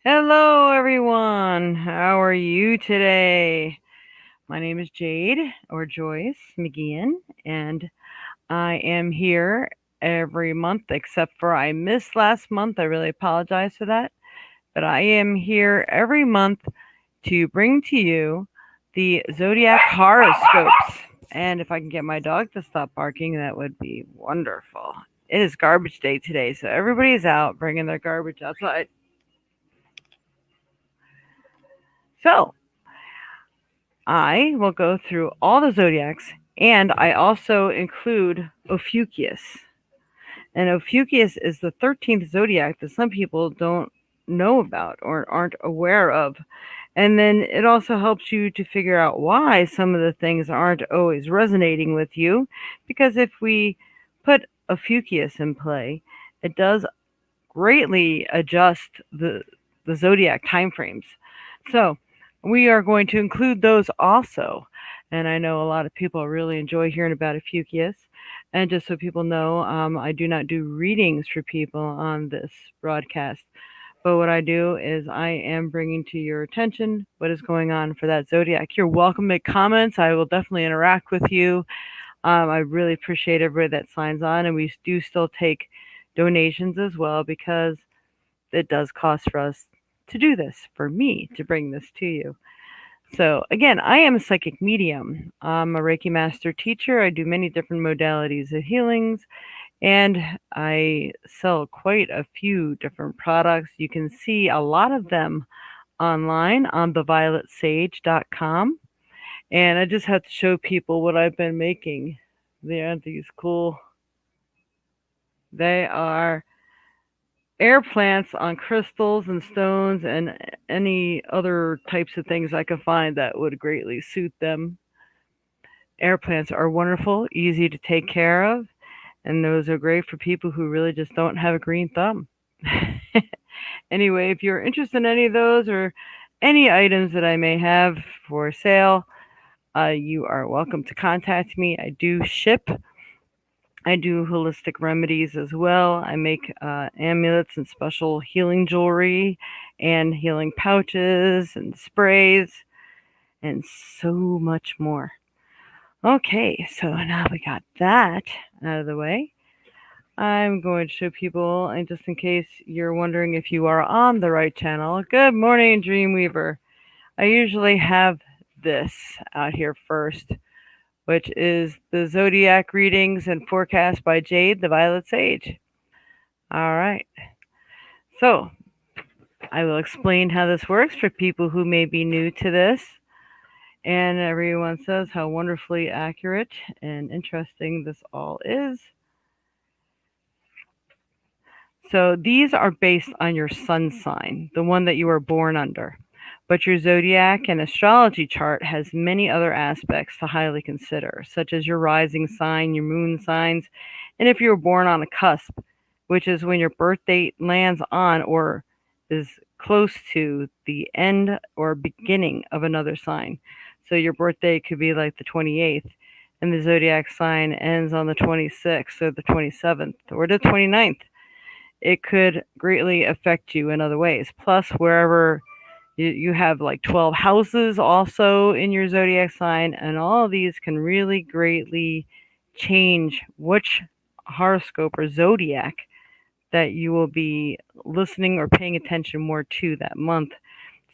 Hello, everyone. How are you today? My name is Jade or Joyce McGeehan, and I am here every month except for I missed last month. I really apologize for that. But I am here every month to bring to you the Zodiac horoscopes. And if I can get my dog to stop barking, that would be wonderful. It is garbage day today, so everybody's out bringing their garbage outside. So, I will go through all the zodiacs, and I also include Ophiuchus. And Ophiuchus is the 13th zodiac that some people don't know about or aren't aware of. And then it also helps you to figure out why some of the things aren't always resonating with you. Because if we put Ophiuchus in play, it does greatly adjust the zodiac time frames. So we are going to include those also. And I know a lot of people really enjoy hearing about Ophiuchus. And just so people know, I do not do readings for people on this broadcast. But what I do is I am bringing to your attention what is going on for that zodiac. You're welcome to make comments. I will definitely interact with you. I really appreciate everybody that signs on, and we do still take donations as well because it does cost for us to do this, for me to bring this to you. So, again, I am a psychic medium. I'm a Reiki master teacher. I do many different modalities of healings, and I sell quite a few different products. You can see a lot of them online on thevioletsage.com. And I just have to show people what I've been making. They are these cool, they are air plants on crystals and stones and any other types of things I can find that would greatly suit them. Air plants are wonderful, easy to take care of, and those are great for people who really just don't have a green thumb. Anyway, if you're interested in any of those or any items that I may have for sale, you are welcome to contact me. I do ship. I do holistic remedies as well. I make amulets and special healing jewelry and healing pouches and sprays and so much more. Okay, so now we got that out of the way. I'm going to show people, and just in case you're wondering if you are on the right channel, good morning, Dreamweaver. I usually have this out here first, which is the Zodiac readings and forecast by Jade, the Violet Sage. All right. So I will explain how this works for people who may be new to this. And everyone says how wonderfully accurate and interesting this all is. So these are based on your sun sign, the one that you were born under. But your zodiac and astrology chart has many other aspects to highly consider, such as your rising sign, your moon signs, and if you were born on a cusp, which is when your birth date lands on or is close to the end or beginning of another sign. So your birthday could be like the 28th, and the zodiac sign ends on the 26th or the 27th or the 29th. It could greatly affect you in other ways. Plus, wherever you have like 12 houses also in your zodiac sign, and all of these can really greatly change which horoscope or zodiac that you will be listening or paying attention more to that month.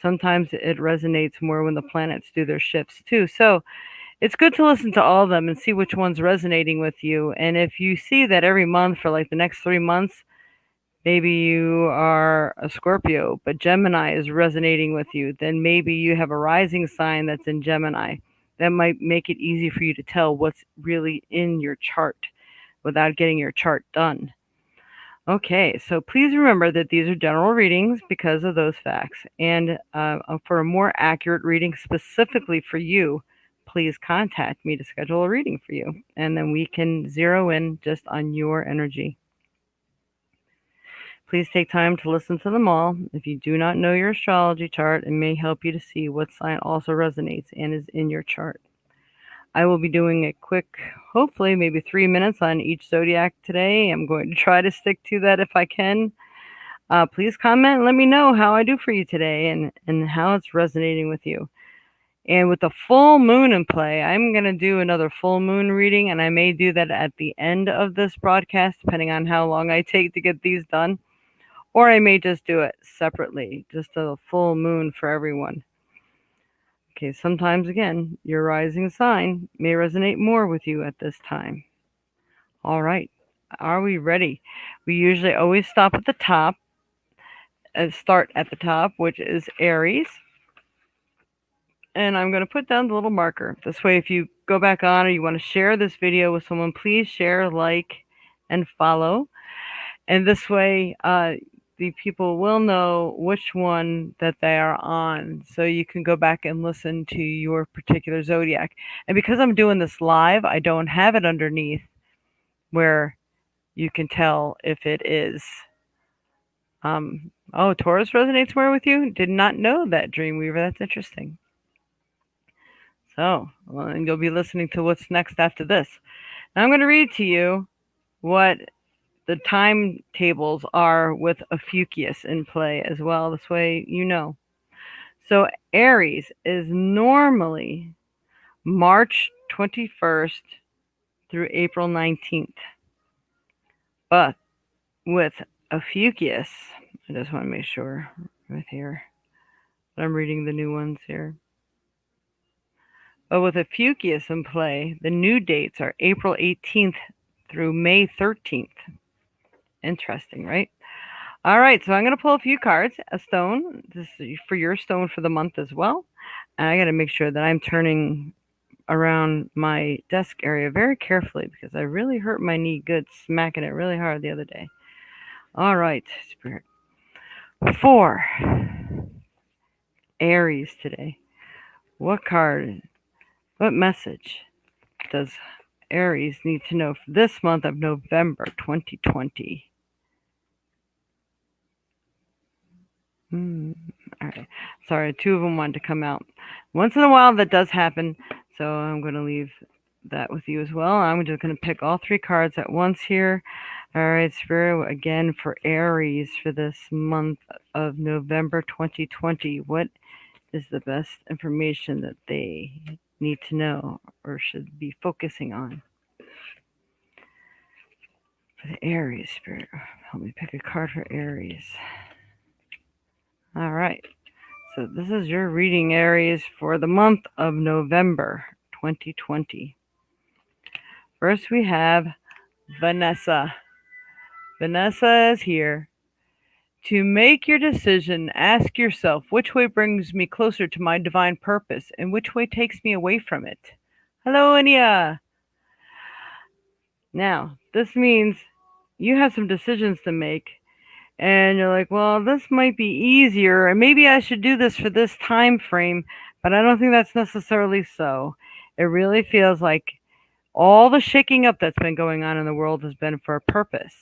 Sometimes it resonates more when the planets do their shifts too. So it's good to listen to all of them and see which one's resonating with you. And if you see that every month for like the next 3 months, maybe you are a Scorpio, but Gemini is resonating with you, then maybe you have a rising sign that's in Gemini. That might make it easy for you to tell what's really in your chart without getting your chart done. Okay, so please remember that these are general readings because of those facts. And for a more accurate reading specifically for you, please contact me to schedule a reading for you. And then we can zero in just on your energy. Please take time to listen to them all. If you do not know your astrology chart, it may help you to see what sign also resonates and is in your chart. I will be doing a quick, hopefully maybe 3 minutes on each zodiac today. I'm going to try to stick to that if I can. please comment and let me know how I do for you today and how it's resonating with you. And with the full moon in play, I'm going to do another full moon reading, and I may do that at the end of this broadcast, depending on how long I take to get these done. Or I may just do it separately, just a full moon for everyone. Okay, sometimes again, your rising sign may resonate more with you at this time. All right, are we ready? We usually always stop at the top, start at the top, which is Aries. And I'm going to put down the little marker. This way, if you go back on or you want to share this video with someone, please share, like, and follow. And this way, the people will know which one that they are on. So you can go back and listen to your particular zodiac. And because I'm doing this live, I don't have it underneath where you can tell if it is. Oh, Taurus resonates more with you? Did not know that, Dreamweaver. That's interesting. So, well, and you'll be listening to what's next after this. Now I'm going to read to you what the timetables are with Ophiuchus in play as well. This way you know. So Aries is normally March 21st through April 19th. But with Ophiuchus, I just want to make sure right here that I'm reading the new ones here. But with Ophiuchus in play, the new dates are April 18th through May 13th. Interesting, right? All right, so I'm going to pull a few cards, a stone, this is for your stone for the month as well. And I got to make sure that I'm turning around my desk area very carefully because I really hurt my knee good smacking it really hard the other day. All right, Spirit. For Aries today, what card, what message does Aries need to know for this month of November 2020? All right. Sorry, two of them wanted to come out. Once in a while, that does happen, so I'm going to leave that with you as well. I'm just going to pick all three cards at once here. All right, Spirit, again for Aries for this month of November 2020. What is the best information that they need to know or should be focusing on? For the Aries, Spirit, help me pick a card for Aries. All right. So this is your reading, Aries, for the month of November 2020. First, we have Vanessa. Vanessa is here. To make your decision, ask yourself, which way brings me closer to my divine purpose and which way takes me away from it? Hello, Ania. Now, this means you have some decisions to make. And you're like, well, this might be easier, and maybe I should do this for this time frame, but I don't think that's necessarily so. It really feels like all the shaking up that's been going on in the world has been for a purpose.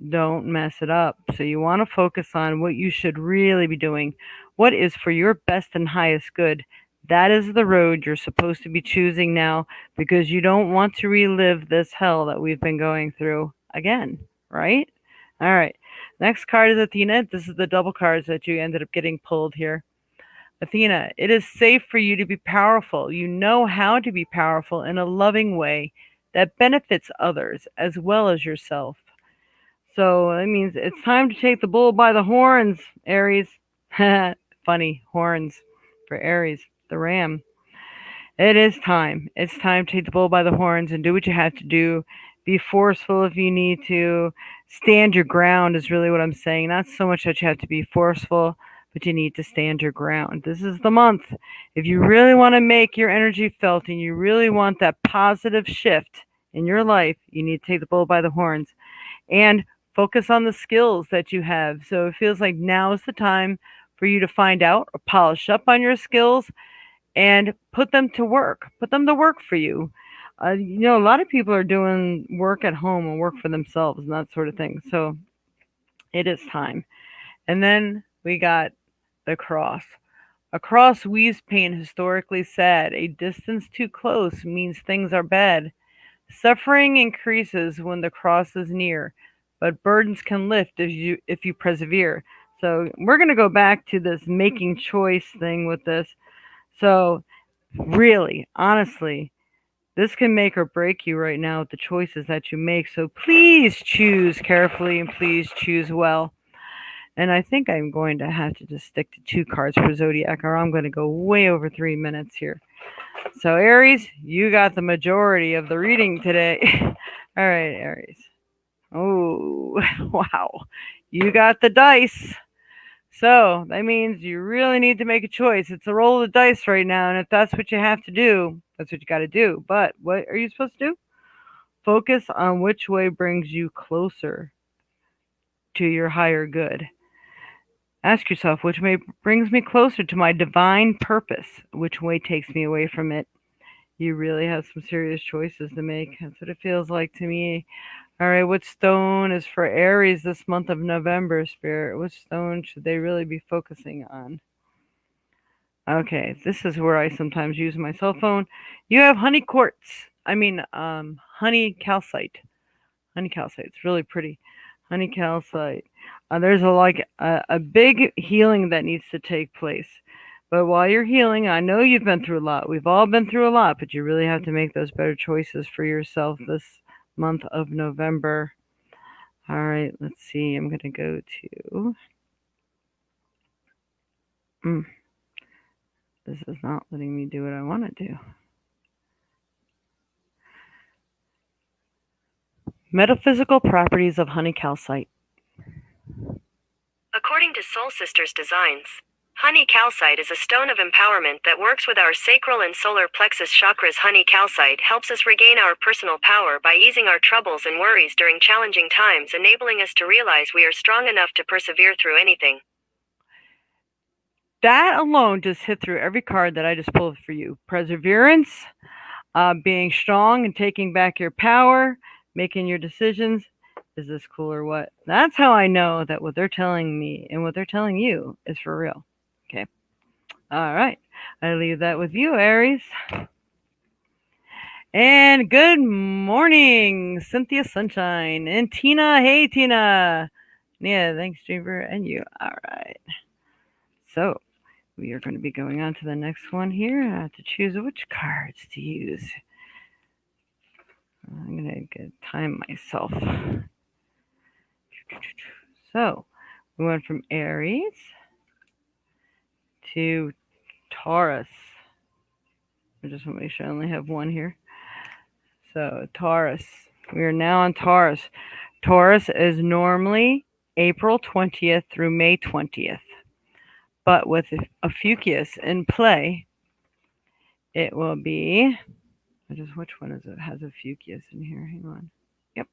Don't mess it up. So you want to focus on what you should really be doing, what is for your best and highest good. That is the road you're supposed to be choosing now because you don't want to relive this hell that we've been going through again, right? All right. Next card is Athena. This is the double cards that you ended up getting pulled here. Athena, it is safe for you to be powerful. You know how to be powerful in a loving way that benefits others as well as yourself. So that means it's time to take the bull by the horns, Aries. Funny, horns for Aries, the ram. It is time. It's time to take the bull by the horns and do what you have to do. Be forceful if you need to. Stand your ground is really what I'm saying. Not so much that you have to be forceful, but you need to stand your ground. This is the month. If you really want to make your energy felt and you really want that positive shift in your life, you need to take the bull by the horns and focus on the skills that you have. So it feels like now is the time for you to find out or polish up on your skills and put them to work. Put them to work for you. A lot of people are doing work at home and work for themselves and that sort of thing. So it is time. And then we got the cross. A cross weaves pain historically said. A distance too close means things are bad. Suffering increases when the cross is near, but burdens can lift if you persevere. So we're going to go back to this making choice thing with this. So really, honestly, this can make or break you right now with the choices that you make. So please choose carefully and please choose well. And I think I'm going to have to just stick to 2 cards for Zodiac, or I'm going to go way over 3 minutes here. So, Aries, you got the majority of the reading today. All right, Aries. Oh, wow. You got the dice. So, that means you really need to make a choice. It's a roll of the dice right now, and if that's what you have to do, that's what you got to do. But what are you supposed to do? Focus on which way brings you closer to your higher good. Ask yourself, which way brings me closer to my divine purpose? Which way takes me away from it? You really have some serious choices to make. That's what it feels like to me. All right, what stone is for Aries this month of November, Spirit? Which stone should they really be focusing on? Okay, this is where I sometimes use my cell phone. You have honey quartz. Honey calcite. Honey calcite. It's really pretty. Honey calcite. There's a big healing that needs to take place. But while you're healing, I know you've been through a lot. We've all been through a lot, but you really have to make those better choices for yourself this month of November. All right, let's see. I'm going to go to... This is not letting me do what I want to do. Metaphysical properties of honey calcite. According to Soul Sisters Designs, honey calcite is a stone of empowerment that works with our sacral and solar plexus chakras. Honey calcite helps us regain our personal power by easing our troubles and worries during challenging times, enabling us to realize we are strong enough to persevere through anything. That alone just hit through every card that I just pulled for you. Perseverance, being strong and taking back your power, making your decisions. Is this cool or what? That's how I know that what they're telling me and what they're telling you is for real. Okay. All right. I leave that with you, Aries. And good morning, Cynthia Sunshine and Tina. Hey, Tina. Yeah, thanks, Dreamer, and you. All right. So we are going to be going on to the next one here. I have to choose which cards to use. I'm going to time myself. So we went from Aries to Taurus. I just want to make sure I only have one here. So Taurus. We are now on Taurus. Taurus is normally April 20th through May 20th. But with Ophiuchus in play, it will be... which one is it? Has Ophiuchus in here? Hang on. Yep.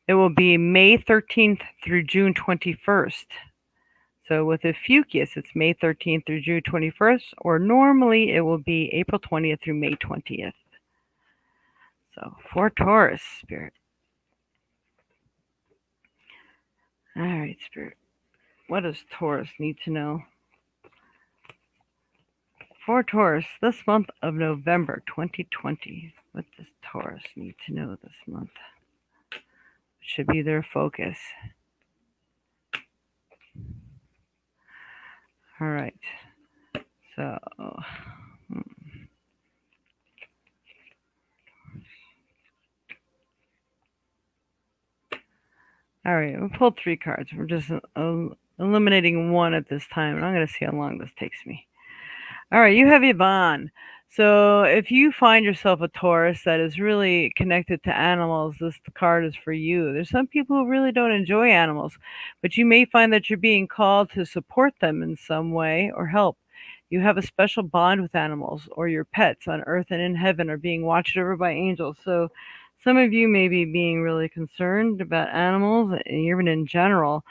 It will be May 13th through June 21st. So with Ophiuchus, it's May 13th through June 21st, or normally it will be April 20th through May 20th. So for Taurus, Spirit. All right, Spirit. What does Taurus need to know? For Taurus, this month of November 2020, what does Taurus need to know this month? It should be their focus. All right. So, all right, we pulled 3 cards. We're just eliminating one at this time, and I'm going to see how long this takes me. All right, you have Yvonne. So if you find yourself a Taurus that is really connected to animals, this card is for you. There's some people who really don't enjoy animals, but you may find that you're being called to support them in some way or help. You have a special bond with animals, or your pets on earth and in heaven are being watched over by angels. So some of you may be being really concerned about animals, even in general.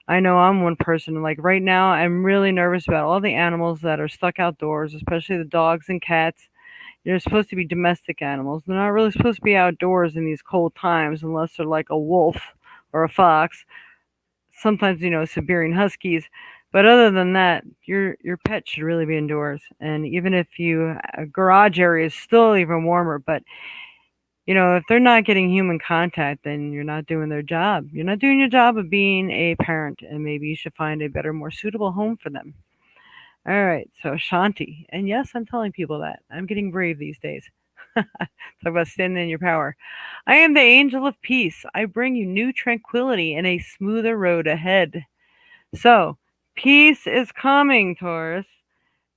I know I'm one person. Like right now, I'm really nervous about all the animals that are stuck outdoors, especially the dogs and cats. They're supposed to be domestic animals. They're not really supposed to be outdoors in these cold times unless they're like a wolf or a fox. Sometimes, Siberian Huskies. But other than that, your pet should really be indoors. And even if garage area is still even warmer, but if they're not getting human contact, then you're not doing their job. You're not doing your job of being a parent, and maybe you should find a better, more suitable home for them. All right, so Shanti. And yes, I'm telling people that. I'm getting brave these days. Talk about standing in your power. I am the angel of peace. I bring you new tranquility and a smoother road ahead. So, peace is coming, Taurus.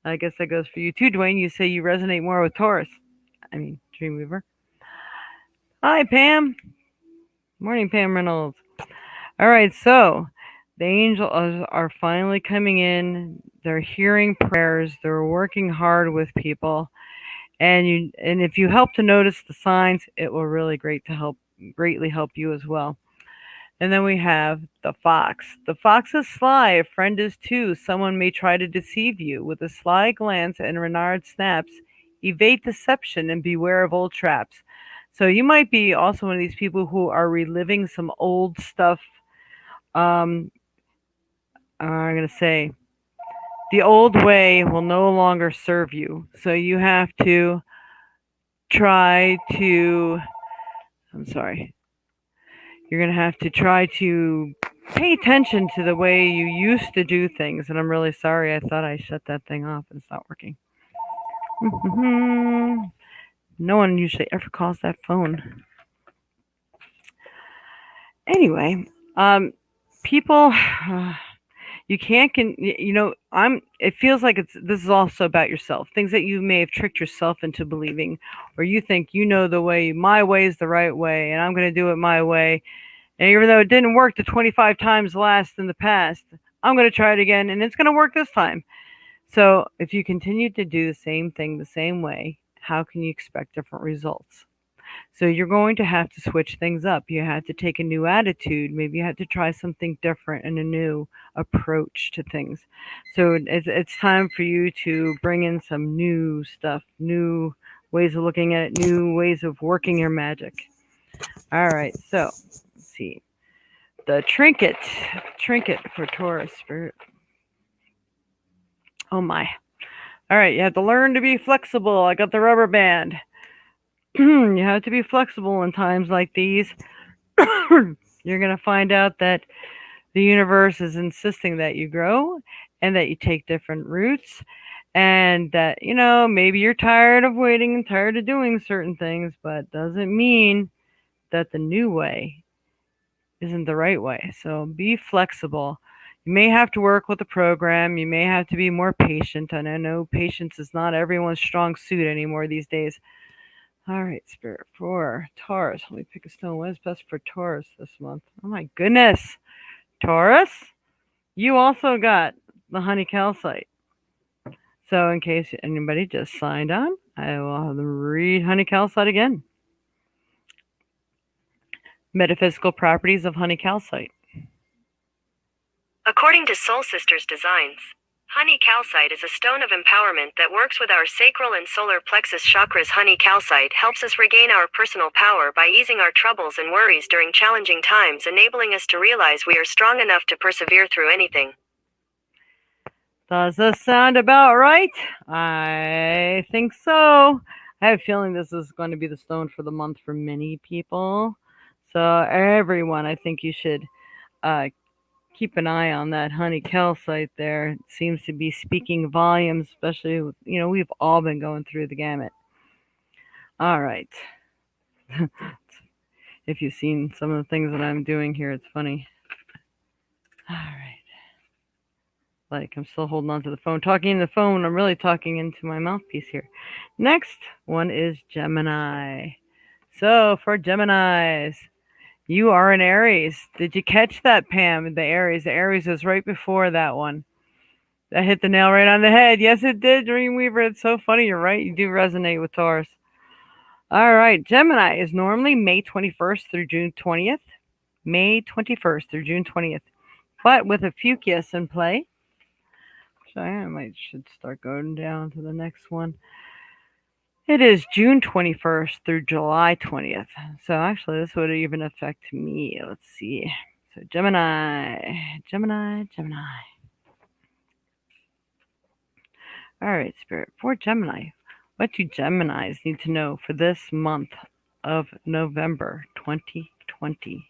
I guess that goes for you too, Dwayne. You say you resonate more with Taurus. I mean, Dreamweaver. Hi, Pam. Morning, Pam Reynolds. All right, so the angels are finally coming in. They're hearing prayers. They're working hard with people, and if you help to notice the signs, it will really greatly help you as well. And then we have the fox. The fox is sly. A friend is too. Someone may try to deceive you with a sly glance and Renard snaps. Evade deception and beware of old traps. So you might be also one of these people who are reliving some old stuff. Um, I'm going to say the old way will no longer serve you. So you have to try to, I'm sorry, you're going to have to try to pay attention to the way you used to do things. And I'm really sorry. I thought I shut that thing off and it's not working. No one usually ever calls that phone. Anyway, people, you can't it feels like this is also about yourself, things that you may have tricked yourself into believing, or you think the way, my way is the right way and I'm going to do it my way, and even though it didn't work the 25 times last in the past, I'm going to try it again and it's going to work this time. So if you continue to do the same thing the same way, how can you expect different results? So you're going to have to switch things up. You have to take a new attitude. Maybe you have to try something different and a new approach to things. So it's time for you to bring in some new stuff, new ways of looking at it, new ways of working your magic. All right, so let's see. The trinket for Taurus spirit. Oh my. All right, you have to learn to be flexible. I got the rubber band. You have to be flexible in times like these. You're going to find out that the universe is insisting that you grow and that you take different routes, and that, maybe you're tired of waiting and tired of doing certain things, but doesn't mean that the new way isn't the right way. So be flexible. You may have to work with the program. You may have to be more patient. And I know patience is not everyone's strong suit anymore these days. All right, Spirit, for Taurus. Let me pick a stone. What is best for Taurus this month? Oh my goodness. Taurus, you also got the honey calcite. So in case anybody just signed on, I will have them read honey calcite again. Metaphysical properties of honey calcite. According to Soul Sisters Designs, honey calcite is a stone of empowerment that works with our sacral and solar plexus chakras. Honey calcite helps us regain our personal power by easing our troubles and worries during challenging times, enabling us to realize we are strong enough to persevere through anything. Does this sound about right? I think so. I have a feeling this is going to be the stone for the month for many people. So everyone, I think you should keep an eye on that honey calcite there. It seems to be speaking volumes, especially, we've all been going through the gamut. All right. If you've seen some of the things that I'm doing here, it's funny. All right. Like, I'm still holding on to the phone. Talking in the phone, I'm really talking into my mouthpiece here. Next one is Gemini. So, for Geminis, you are an Aries. Did you catch that, Pam? The Aries is right before that one. That hit the nail right on the head. Yes, it did, Dreamweaver. It's so funny. You're right. You do resonate with Taurus. All right. Gemini is normally May 21st through June 20th. May 21st through June 20th. But with a Fucus in play, so I should start going down to the next one. It is June 21st through July 20th. So actually, this would even affect me. Let's see. So Gemini. All right, Spirit. For Gemini, what do Geminis need to know for this month of November 2020.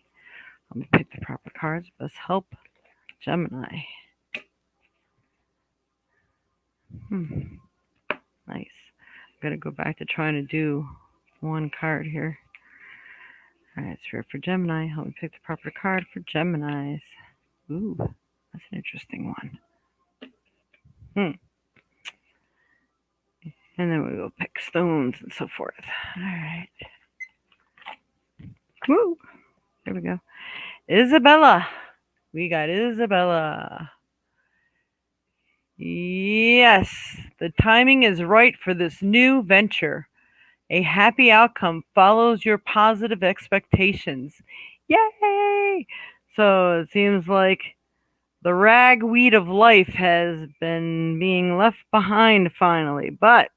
Let me pick the proper cards. Best help, Gemini. Nice. I'm going to go back to trying to do one card here. All right, Spirit for Gemini. Help me pick the proper card for Geminis. Ooh, that's an interesting one. And then we will pick stones and so forth. All right. Woo! There we go. Isabella. We got Isabella. Yes, the timing is right for this new venture. A happy outcome follows your positive expectations. Yay! So it seems like the ragweed of life has been being left behind finally. But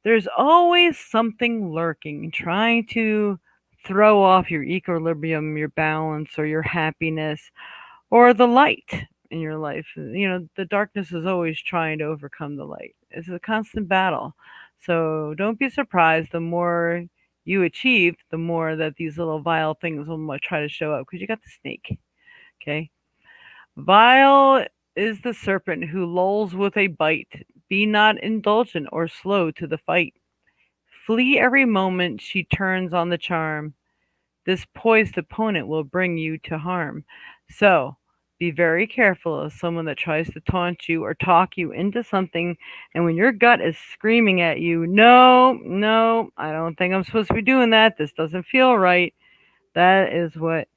there's always something lurking, trying to throw off your equilibrium, your balance, or your happiness, or the light in your life. The darkness is always trying to overcome the light. It's a constant battle. So don't be surprised the more you achieve, the more that these little vile things will try to show up, because you got the snake. Okay. Vile is the serpent who lulls with a bite. Be not indulgent or slow to the fight. Flee every moment she turns on the charm. This poised opponent will bring you to harm. So be very careful of someone that tries to taunt you or talk you into something, and when your gut is screaming at you, no, I don't think I'm supposed to be doing that. This doesn't feel right. That is what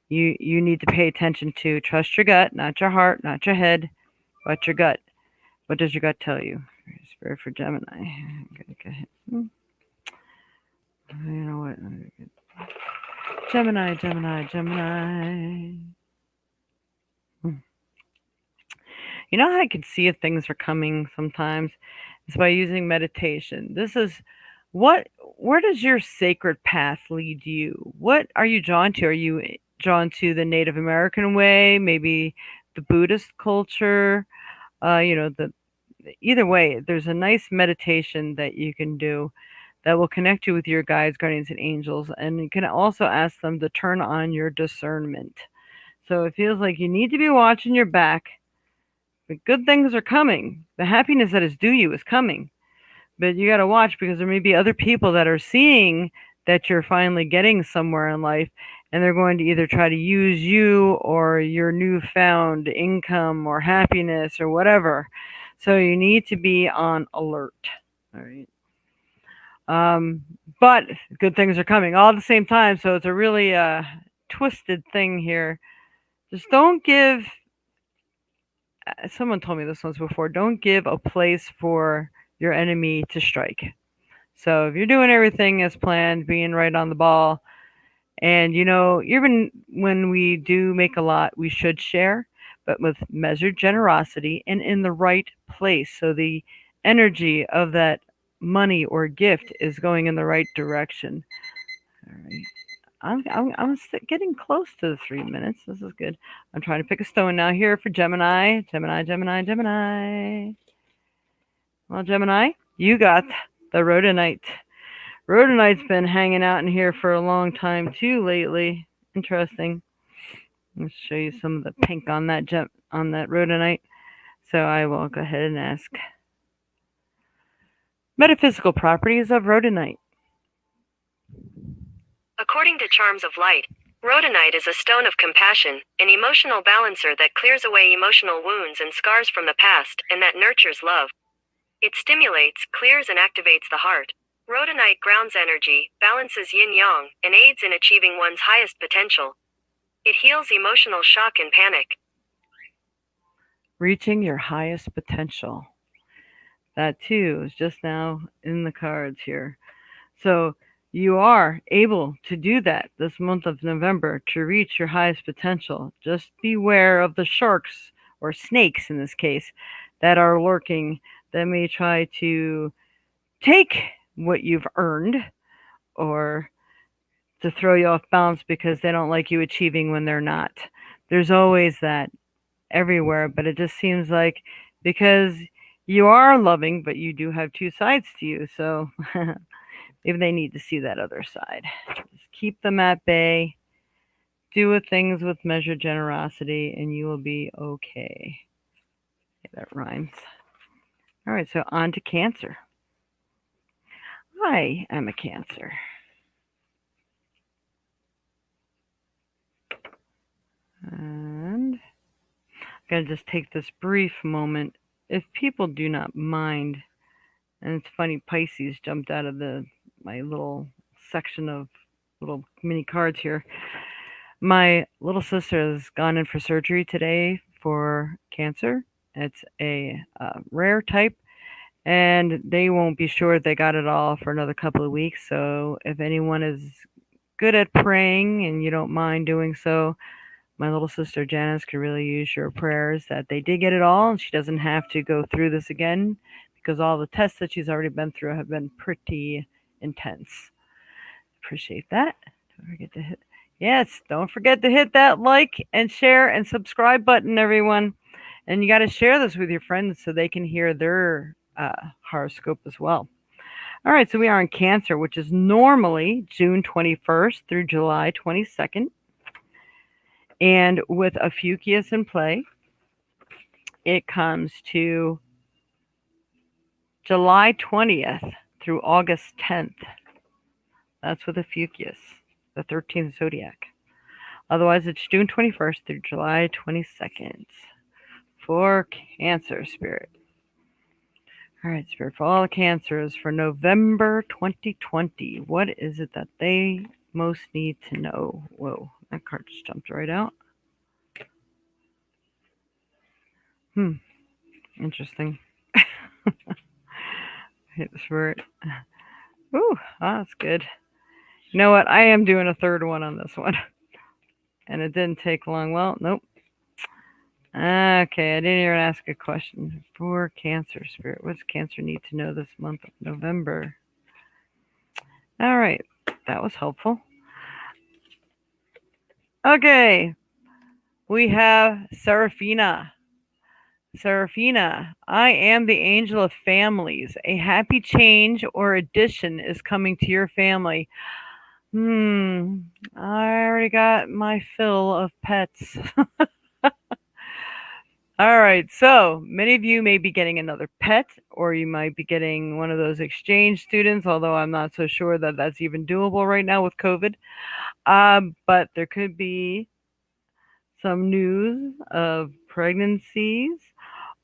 you need to pay attention to. Trust your gut, not your heart, not your head, but your gut. What does your gut tell you? Spirit for Gemini. I'm gonna go ahead. You know what? Gemini. You know how I can see if things are coming sometimes? It's by using meditation. Where does your sacred path lead you? What are you drawn to? Are you drawn to the Native American way, maybe the Buddhist culture? Either way, there's a nice meditation that you can do that will connect you with your guides, guardians, and angels. And you can also ask them to turn on your discernment. So it feels like you need to be watching your back. The good things are coming. The happiness that is due you is coming. But you got to watch, because there may be other people that are seeing that you're finally getting somewhere in life, and they're going to either try to use you or your newfound income or happiness or whatever. So you need to be on alert. All right. But good things are coming all at the same time. So it's a really twisted thing here. Just don't give. Someone told me this once before. Don't give a place for your enemy to strike. So if you're doing everything as planned, being right on the ball, and even when we do make a lot, we should share, but with measured generosity and in the right place. So the energy of that money or gift is going in the right direction. All right. I'm getting close to the 3 minutes. This is good. I'm trying to pick a stone now here for Gemini. Well, Gemini, you got the rhodonite. Rhodonite's been hanging out in here for a long time too lately. Interesting. Let's show you some of the pink on that rhodonite. So I will go ahead and ask metaphysical properties of rhodonite. According to Charms of Light, rhodonite is a stone of compassion, an emotional balancer that clears away emotional wounds and scars from the past, and that nurtures love. It stimulates, clears, and activates the heart. Rhodonite grounds energy, balances yin-yang, and aids in achieving one's highest potential. It heals emotional shock and panic. Reaching your highest potential. That too is just now in the cards here. So you are able to do that this month of November to reach your highest potential. Just beware of the sharks, or snakes in this case, that are lurking, that may try to take what you've earned, or to throw you off balance because they don't like you achieving when they're not. There's always that everywhere, but it just seems like because you are loving, but you do have two sides to you. So Maybe they need to see that other side. Just keep them at bay. Do things with measured generosity, and you will be okay. Okay, that rhymes. All right, so on to Cancer. I am a Cancer. And I'm going to just take this brief moment. If people do not mind, and it's funny, Pisces jumped out of my little section of little mini cards here. My little sister has gone in for surgery today for cancer. It's a rare type, and they won't be sure they got it all for another couple of weeks. So if anyone is good at praying and you don't mind doing so, my little sister Janice could really use your prayers that they did get it all and she doesn't have to go through this again, because all the tests that she's already been through have been pretty intense. Appreciate that. Don't forget to hit don't forget to hit that like and share and subscribe button, everyone. And you got to share this with your friends so they can hear their horoscope as well. All right, so we are in Cancer, which is normally June 21st through July 22nd. And with Ophiuchus in play, it comes to July 20th through August 10th. That's with Ophiuchus, the 13th Zodiac. Otherwise, it's June 21st through July 22nd for Cancer, Spirit. All right, Spirit, for all the Cancers for November 2020, what is it that they most need to know? Whoa, that card just jumped right out. Interesting. Hit the Spirit. Ooh, that's good. You know what? I am doing a third one on this one. And it didn't take long. Well, nope. Okay, I didn't even ask a question. For Cancer, Spirit, what's Cancer need to know this month of November? All right, that was helpful. Okay, we have Seraphina. Seraphina, I am the angel of families. A happy change or addition is coming to your family. I already got my fill of pets. All right, so many of you may be getting another pet, or you might be getting one of those exchange students, although I'm not so sure that that's even doable right now with COVID. But there could be some news of pregnancies,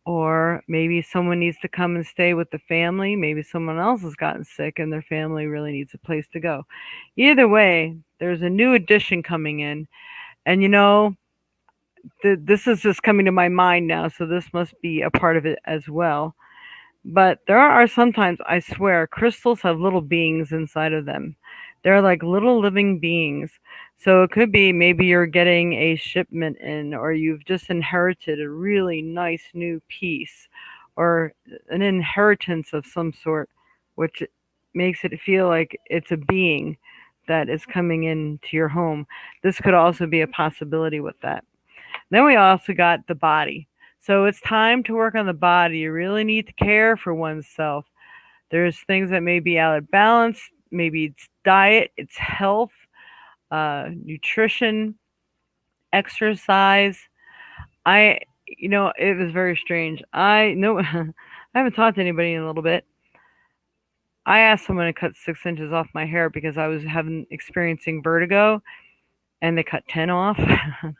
or maybe someone needs to come and stay with the family. Maybe someone else has gotten sick and their family really needs a place to go. Either way, there's a new addition coming in. And this is just coming to my mind now, so this must be a part of it as well. But there are sometimes, I swear, crystals have little beings inside of them. They're like little living beings. So it could be maybe you're getting a shipment in, or you've just inherited a really nice new piece, or an inheritance of some sort, which makes it feel like it's a being that is coming into your home. This could also be a possibility with that. Then we also got the body. So it's time to work on the body. You really need to care for oneself. There's things that may be out of balance. Maybe it's diet, it's health, nutrition, exercise. It was very strange. I haven't talked to anybody in a little bit. I asked someone to cut 6 inches off my hair because I was experiencing vertigo. And they cut 10 off.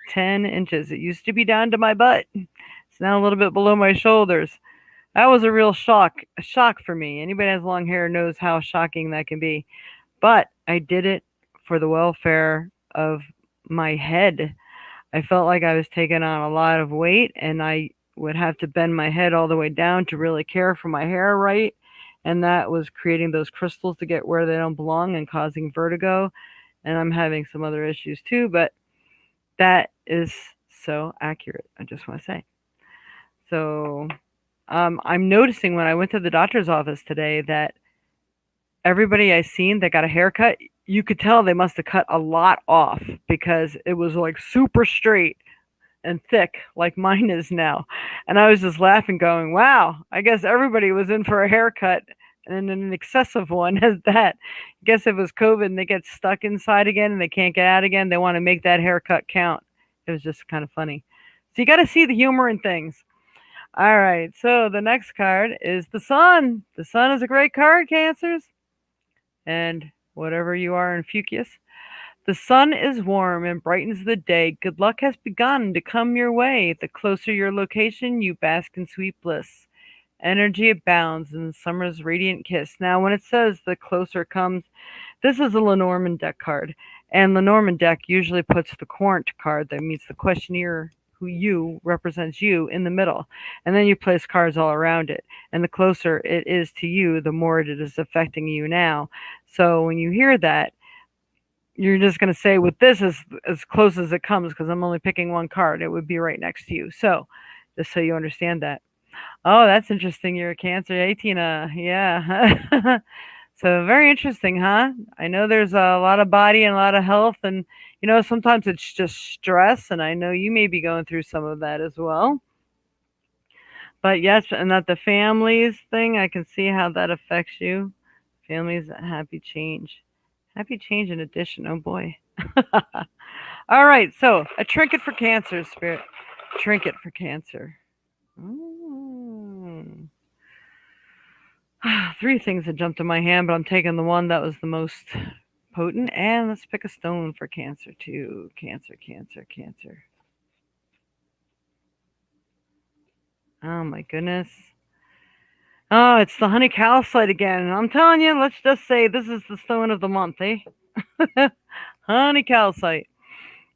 10 inches. It used to be down to my butt. It's now a little bit below my shoulders. That was a real shock. A shock for me. Anybody that has long hair knows how shocking that can be. But I did it for the welfare of my head. I felt like I was taking on a lot of weight, and I would have to bend my head all the way down to really care for my hair right. And that was creating those crystals to get where they don't belong and causing vertigo. And I'm having some other issues too, but that is so accurate, I just want to say. So I'm noticing when I went to the doctor's office today that everybody I seen that got a haircut, you could tell they must have cut a lot off, because it was like super straight and thick like mine is now. And I was just laughing going, wow, I guess everybody was in for a haircut And then an excessive one is that, I guess if it was COVID and they get stuck inside again and they can't get out again, they want to make that haircut count. It was just kind of funny. So you got to see the humor in things. All right, so the next card is the Sun. The Sun is a great card, Cancers. And whatever you are in Fucus, the sun is warm and brightens the day. Good luck has begun to come your way. The closer your location, you bask in sweet bliss. Energy abounds in summer's radiant kiss. Now, when it says the closer it comes, this is a Lenormand deck card. And Lenormand deck usually puts the Quant card that means the questionnaire who you represents you in the middle. And then you place cards all around it. And the closer it is to you, the more it is affecting you now. So when you hear that, you're just going to say, with this as close as it comes, because I'm only picking one card, it would be right next to you. So just so you understand that. Oh, that's interesting. You're a Cancer. Hey, Tina. Yeah. So very interesting, huh? I know there's a lot of body and a lot of health, and sometimes it's just stress, and I know you may be going through some of that as well. But yes, and that the families thing, I can see how that affects you. Families, happy change. Happy change in addition. Oh boy. All right, so a trinket for Cancer, Spirit. Trinket for Cancer. Mm. Three things that jumped in my hand, but I'm taking the one that was the most potent. And let's pick a stone for Cancer, too. Cancer, Cancer, Cancer. Oh, my goodness. Oh, it's the honey calcite again. I'm telling you, let's just say this is the stone of the month, eh? Honey calcite.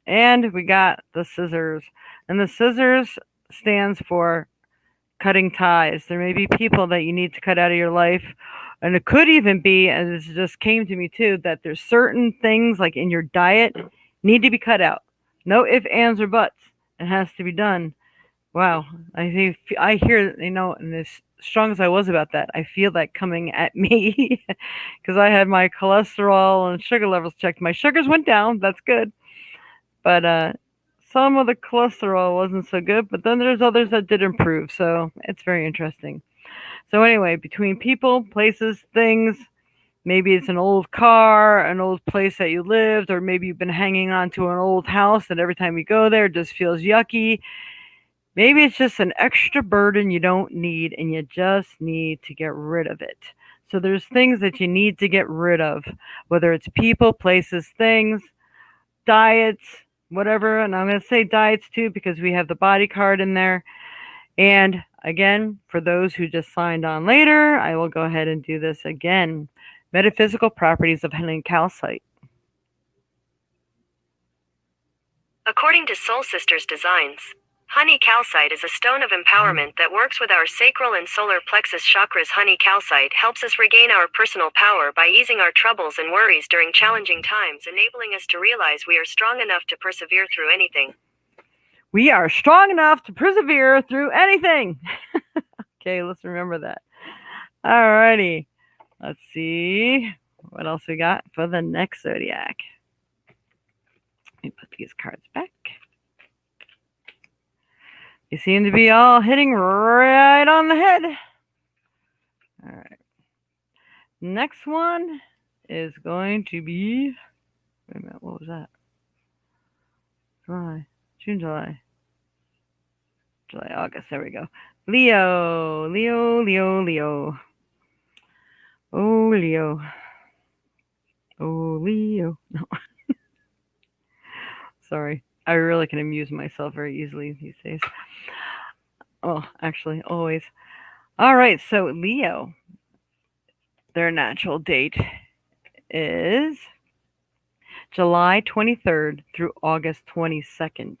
And we got the scissors. And the scissors stands for cutting ties. There may be people that you need to cut out of your life. And it could even be, and this just came to me too, that there's certain things like in your diet need to be cut out. No ifs, ands, or buts. It has to be done. Wow. I hear, and as strong as I was about that, I feel that coming at me because I had my cholesterol and sugar levels checked. My sugars went down. That's good. But some of the cholesterol wasn't so good, but then there's others that did improve. So it's very interesting. So anyway, between people, places, things, maybe it's an old car, an old place that you lived, or maybe you've been hanging on to an old house that every time you go there it just feels yucky. Maybe it's just an extra burden you don't need and you just need to get rid of it. So there's things that you need to get rid of, whether it's people, places, things, diets, whatever. And I'm going to say diets too because we have the body card in there. And again, for those who just signed on later, I will go ahead and do this again. Metaphysical properties of honey calcite. According to Soul Sisters Designs, honey calcite is a stone of empowerment that works with our sacral and solar plexus chakras. Honey calcite helps us regain our personal power by easing our troubles and worries during challenging times, enabling us to realize we are strong enough to persevere through anything. We are strong enough to persevere through anything. Okay, let's remember that. Alrighty. Let's see what else we got for the next zodiac. Let me put these cards back. You seem to be all hitting right on the head. All right. Next one is going to be, wait a minute, what was that? June, July, August. There we go. Leo. Oh, Leo. Oh, Leo. No. Sorry. I really can amuse myself very easily these days. Well, actually, always. All right, so Leo, their natural date is July 23rd through August 22nd.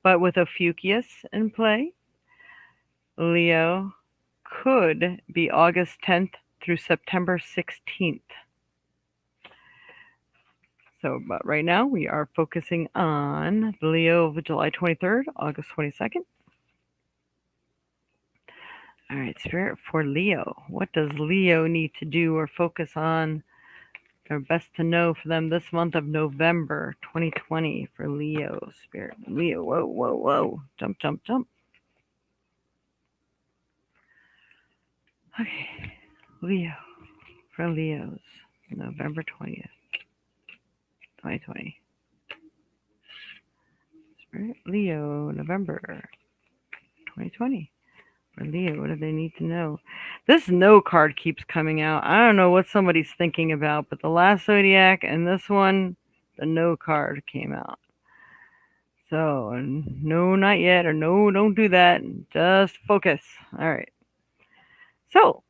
But with Ophiuchus in play, Leo could be August 10th through September 16th. So, but right now we are focusing on the Leo of July 23rd, August 22nd. All right, Spirit, for Leo, what does Leo need to do or focus on or best to know for them this month of November 2020 for Leo, Spirit? Leo, whoa. Jump. Okay, Leo. For Leos. November 20th, 2020. Spirit Leo, November 2020. For Leo, what do they need to know? This no card keeps coming out. I don't know what somebody's thinking about, but the last Zodiac and this one, the no card came out. So, no, not yet, or no, don't do that. Just focus. All right. So,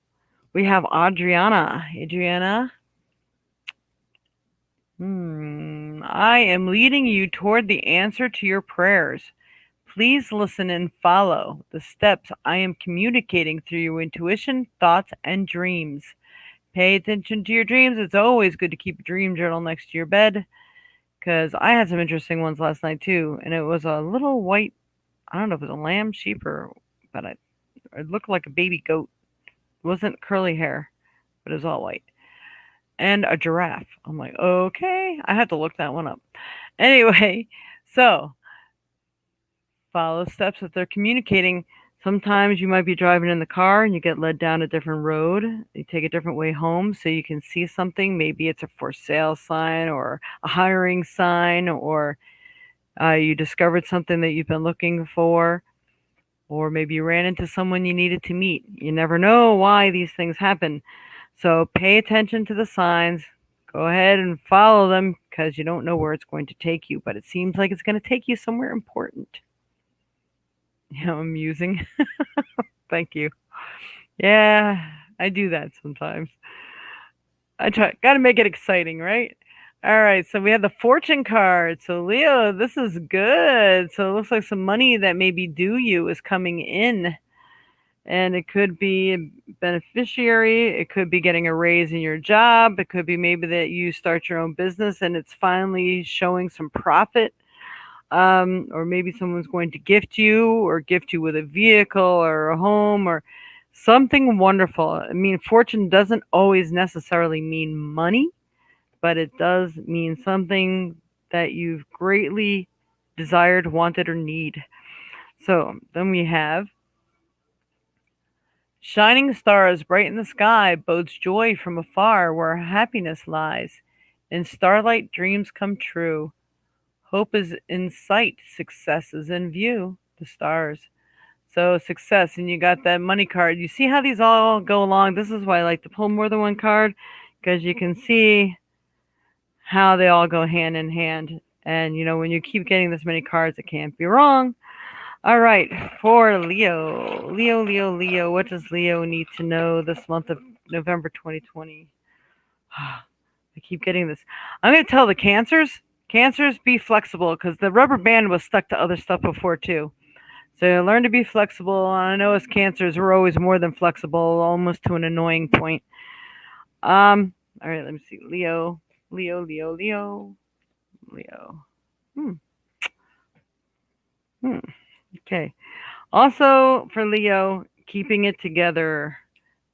we have Adriana. Adriana, I am leading you toward the answer to your prayers. Please listen and follow the steps I am communicating through your intuition, thoughts, and dreams. Pay attention to your dreams. It's always good to keep a dream journal next to your bed because I had some interesting ones last night too. And it was a little white, I don't know if it was a lamb, sheep, but it looked like a baby goat. It wasn't curly hair, but it was all white. And a giraffe. I'm like, okay, I have to look that one up. Anyway, so follow steps that they're communicating. Sometimes you might be driving in the car and you get led down a different road. You take a different way home so you can see something. Maybe it's a for sale sign or a hiring sign, or you discovered something that you've been looking for, or maybe you ran into someone you needed to meet. You never know why these things happen. So pay attention to the signs. Go ahead and follow them because you don't know where it's going to take you, but it seems like it's going to take you somewhere important. Amusing. Thank you. Yeah, I do that sometimes. I try, got to make it exciting, right? All right, so we have the fortune card. So Leo, this is good. So it looks like some money that may be due you is coming in. And it could be a beneficiary. It could be getting a raise in your job. It could be maybe that you start your own business and it's finally showing some profit. Or maybe someone's going to gift you with a vehicle or a home or something wonderful. I mean, fortune doesn't always necessarily mean money, but it does mean something that you've greatly desired, wanted, or need. So then we have shining stars bright in the sky bodes joy from afar where happiness lies. In starlight dreams come true. Hope is in sight, success is in view, the stars. So success, and you got that money card. You see how these all go along? This is why I like to pull more than one card, because you can see how they all go hand in hand. And, when you keep getting this many cards, it can't be wrong. All right, for Leo. Leo. What does Leo need to know this month of November 2020? I keep getting this. I'm going to tell the Cancers, be flexible because the rubber band was stuck to other stuff before too. So learn to be flexible. I know as Cancers, we're always more than flexible, almost to an annoying point. All right, let me see. Leo. Okay. Also for Leo, keeping it together.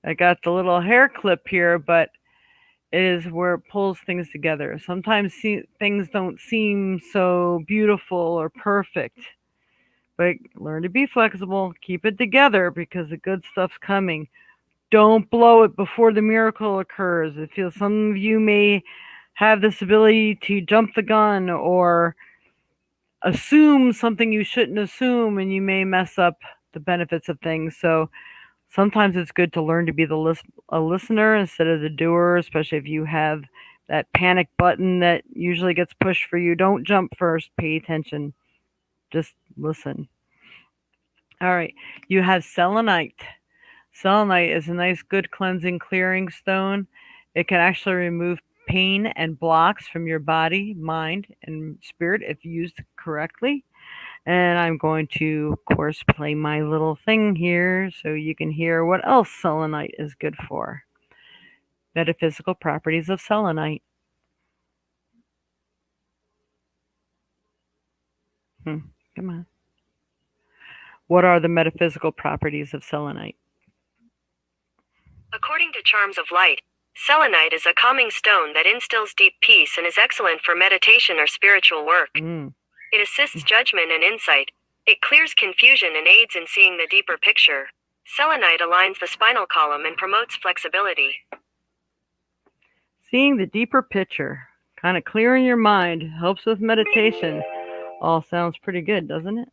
I got the little hair clip here, but it is where it pulls things together. Sometimes things don't seem so beautiful or perfect, but learn to be flexible, keep it together because the good stuff's coming. Don't blow it before the miracle occurs. I feel some of you may have this ability to jump the gun or assume something you shouldn't assume, and you may mess up the benefits of things. So sometimes it's good to learn to be a listener instead of the doer, especially if you have that panic button that usually gets pushed for you. Don't jump first. Pay attention. Just listen. All right. You have selenite. Selenite is a nice, good cleansing, clearing stone. It can actually remove pain and blocks from your body, mind, and spirit if used correctly. And I'm going to, of course, play my little thing here so you can hear what else selenite is good for. Metaphysical properties of selenite. Come on. What are the metaphysical properties of selenite? According to Charms of Light, selenite is a calming stone that instills deep peace and is excellent for meditation or spiritual work. It assists judgment and insight. It clears confusion and aids in seeing the deeper picture. Selenite aligns the spinal column and promotes flexibility. Seeing the deeper picture, kind of clearing your mind, helps with meditation. All sounds pretty good, doesn't it?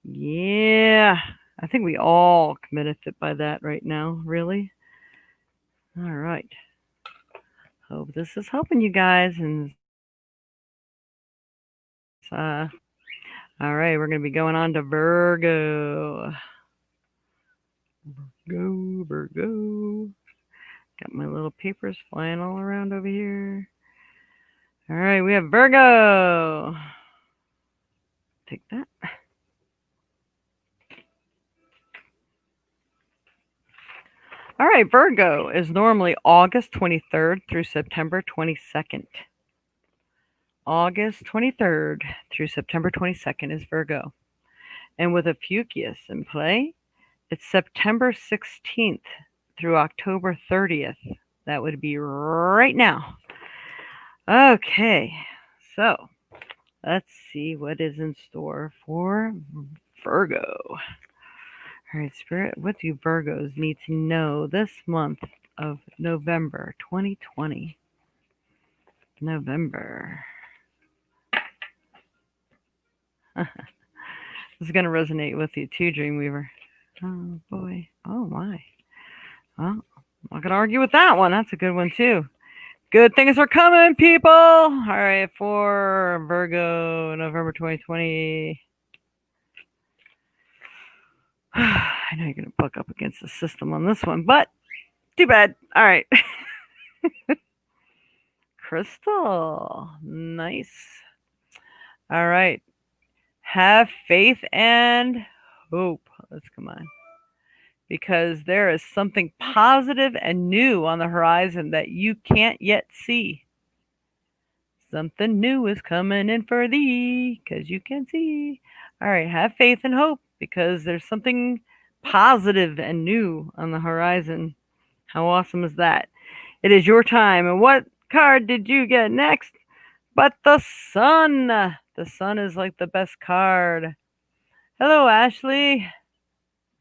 Yeah, I think we all can benefit by that right now, really. All right. Hope this is helping you guys. And all right, we're going to be going on to Virgo. Virgo. Got my little papers flying all around over here. All right, we have Virgo. Take that. All right, Virgo is normally August 23rd through September 22nd. August 23rd through September 22nd is Virgo. And with Ophiuchus in play, it's September 16th through October 30th. That would be right now. Okay, so let's see what is in store for Virgo. All right, Spirit, what do Virgos need to know this month of November 2020? November. This is going to resonate with you too, Dreamweaver. Oh, boy. Oh, my. Well, I'm not going to argue with that one. That's a good one, too. Good things are coming, people. All right, for Virgo, November 2020. I know you're going to buck up against the system on this one, but too bad. All right. Crystal. Nice. All right. Have faith and hope. Let's come on. Because there is something positive and new on the horizon that you can't yet see. Something new is coming in for thee, because you can see. All right, have faith and hope, because there's something positive and new on the horizon. How awesome is that? It is your time. And what card did you get next? But the sun. The sun is like the best card. Hello, Ashley.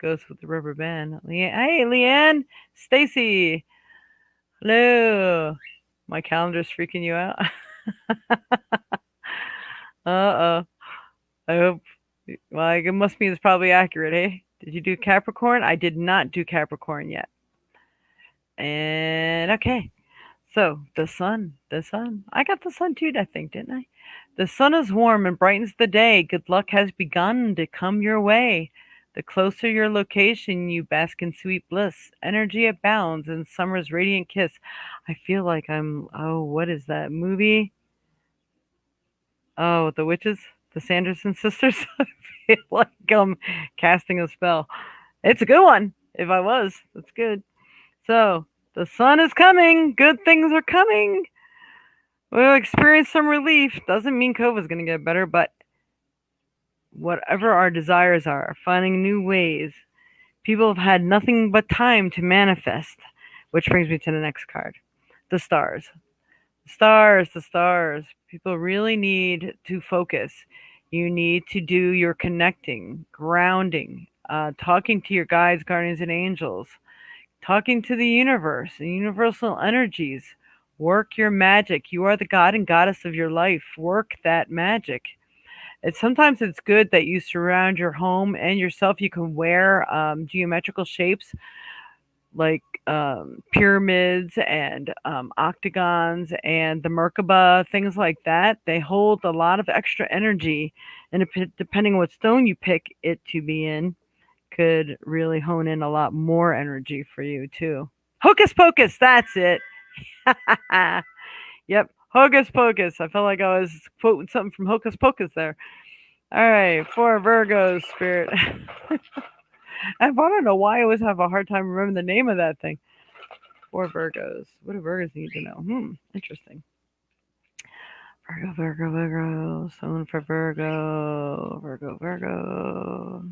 Goes with the rubber band. Hey, Leanne. Stacy. Hello. My calendar's freaking you out. Uh-oh. I hope. Well, it must mean it's probably accurate, eh? Did you do Capricorn? I did not do Capricorn yet. And okay. So, the sun. I got the sun too, I think, didn't I? The sun is warm and brightens the day. Good luck has begun to come your way. The closer your location, you bask in sweet bliss. Energy abounds in summer's radiant kiss. I feel like what is that movie? Oh, the witches? The Sanderson sisters? I feel like I'm casting a spell. It's a good one. If I was, that's good. So, the sun is coming. Good things are coming. We'll experience some relief. Doesn't mean COVID's going to get better, but whatever our desires are, finding new ways. People have had nothing but time to manifest, which brings me to the next card. The stars. The stars. People really need to focus. You need to do your connecting, grounding, talking to your guides, guardians, and angels, talking to the universe and universal energies. Work your magic. You are the god and goddess of your life. Work that magic. Sometimes it's good that you surround your home and yourself. You can wear geometrical shapes like pyramids and octagons and the Merkaba, things like that. They hold a lot of extra energy, and depending on what stone you pick it to be in, could really hone in a lot more energy for you too. Hocus pocus, that's it. Yep, hocus pocus. I felt like I was quoting something from Hocus Pocus there. All right, for Virgo spirit. I don't know why I always have a hard time remembering the name of that thing. For Virgos. What do Virgos need to know? Interesting. Virgo. Someone for Virgo. Virgo.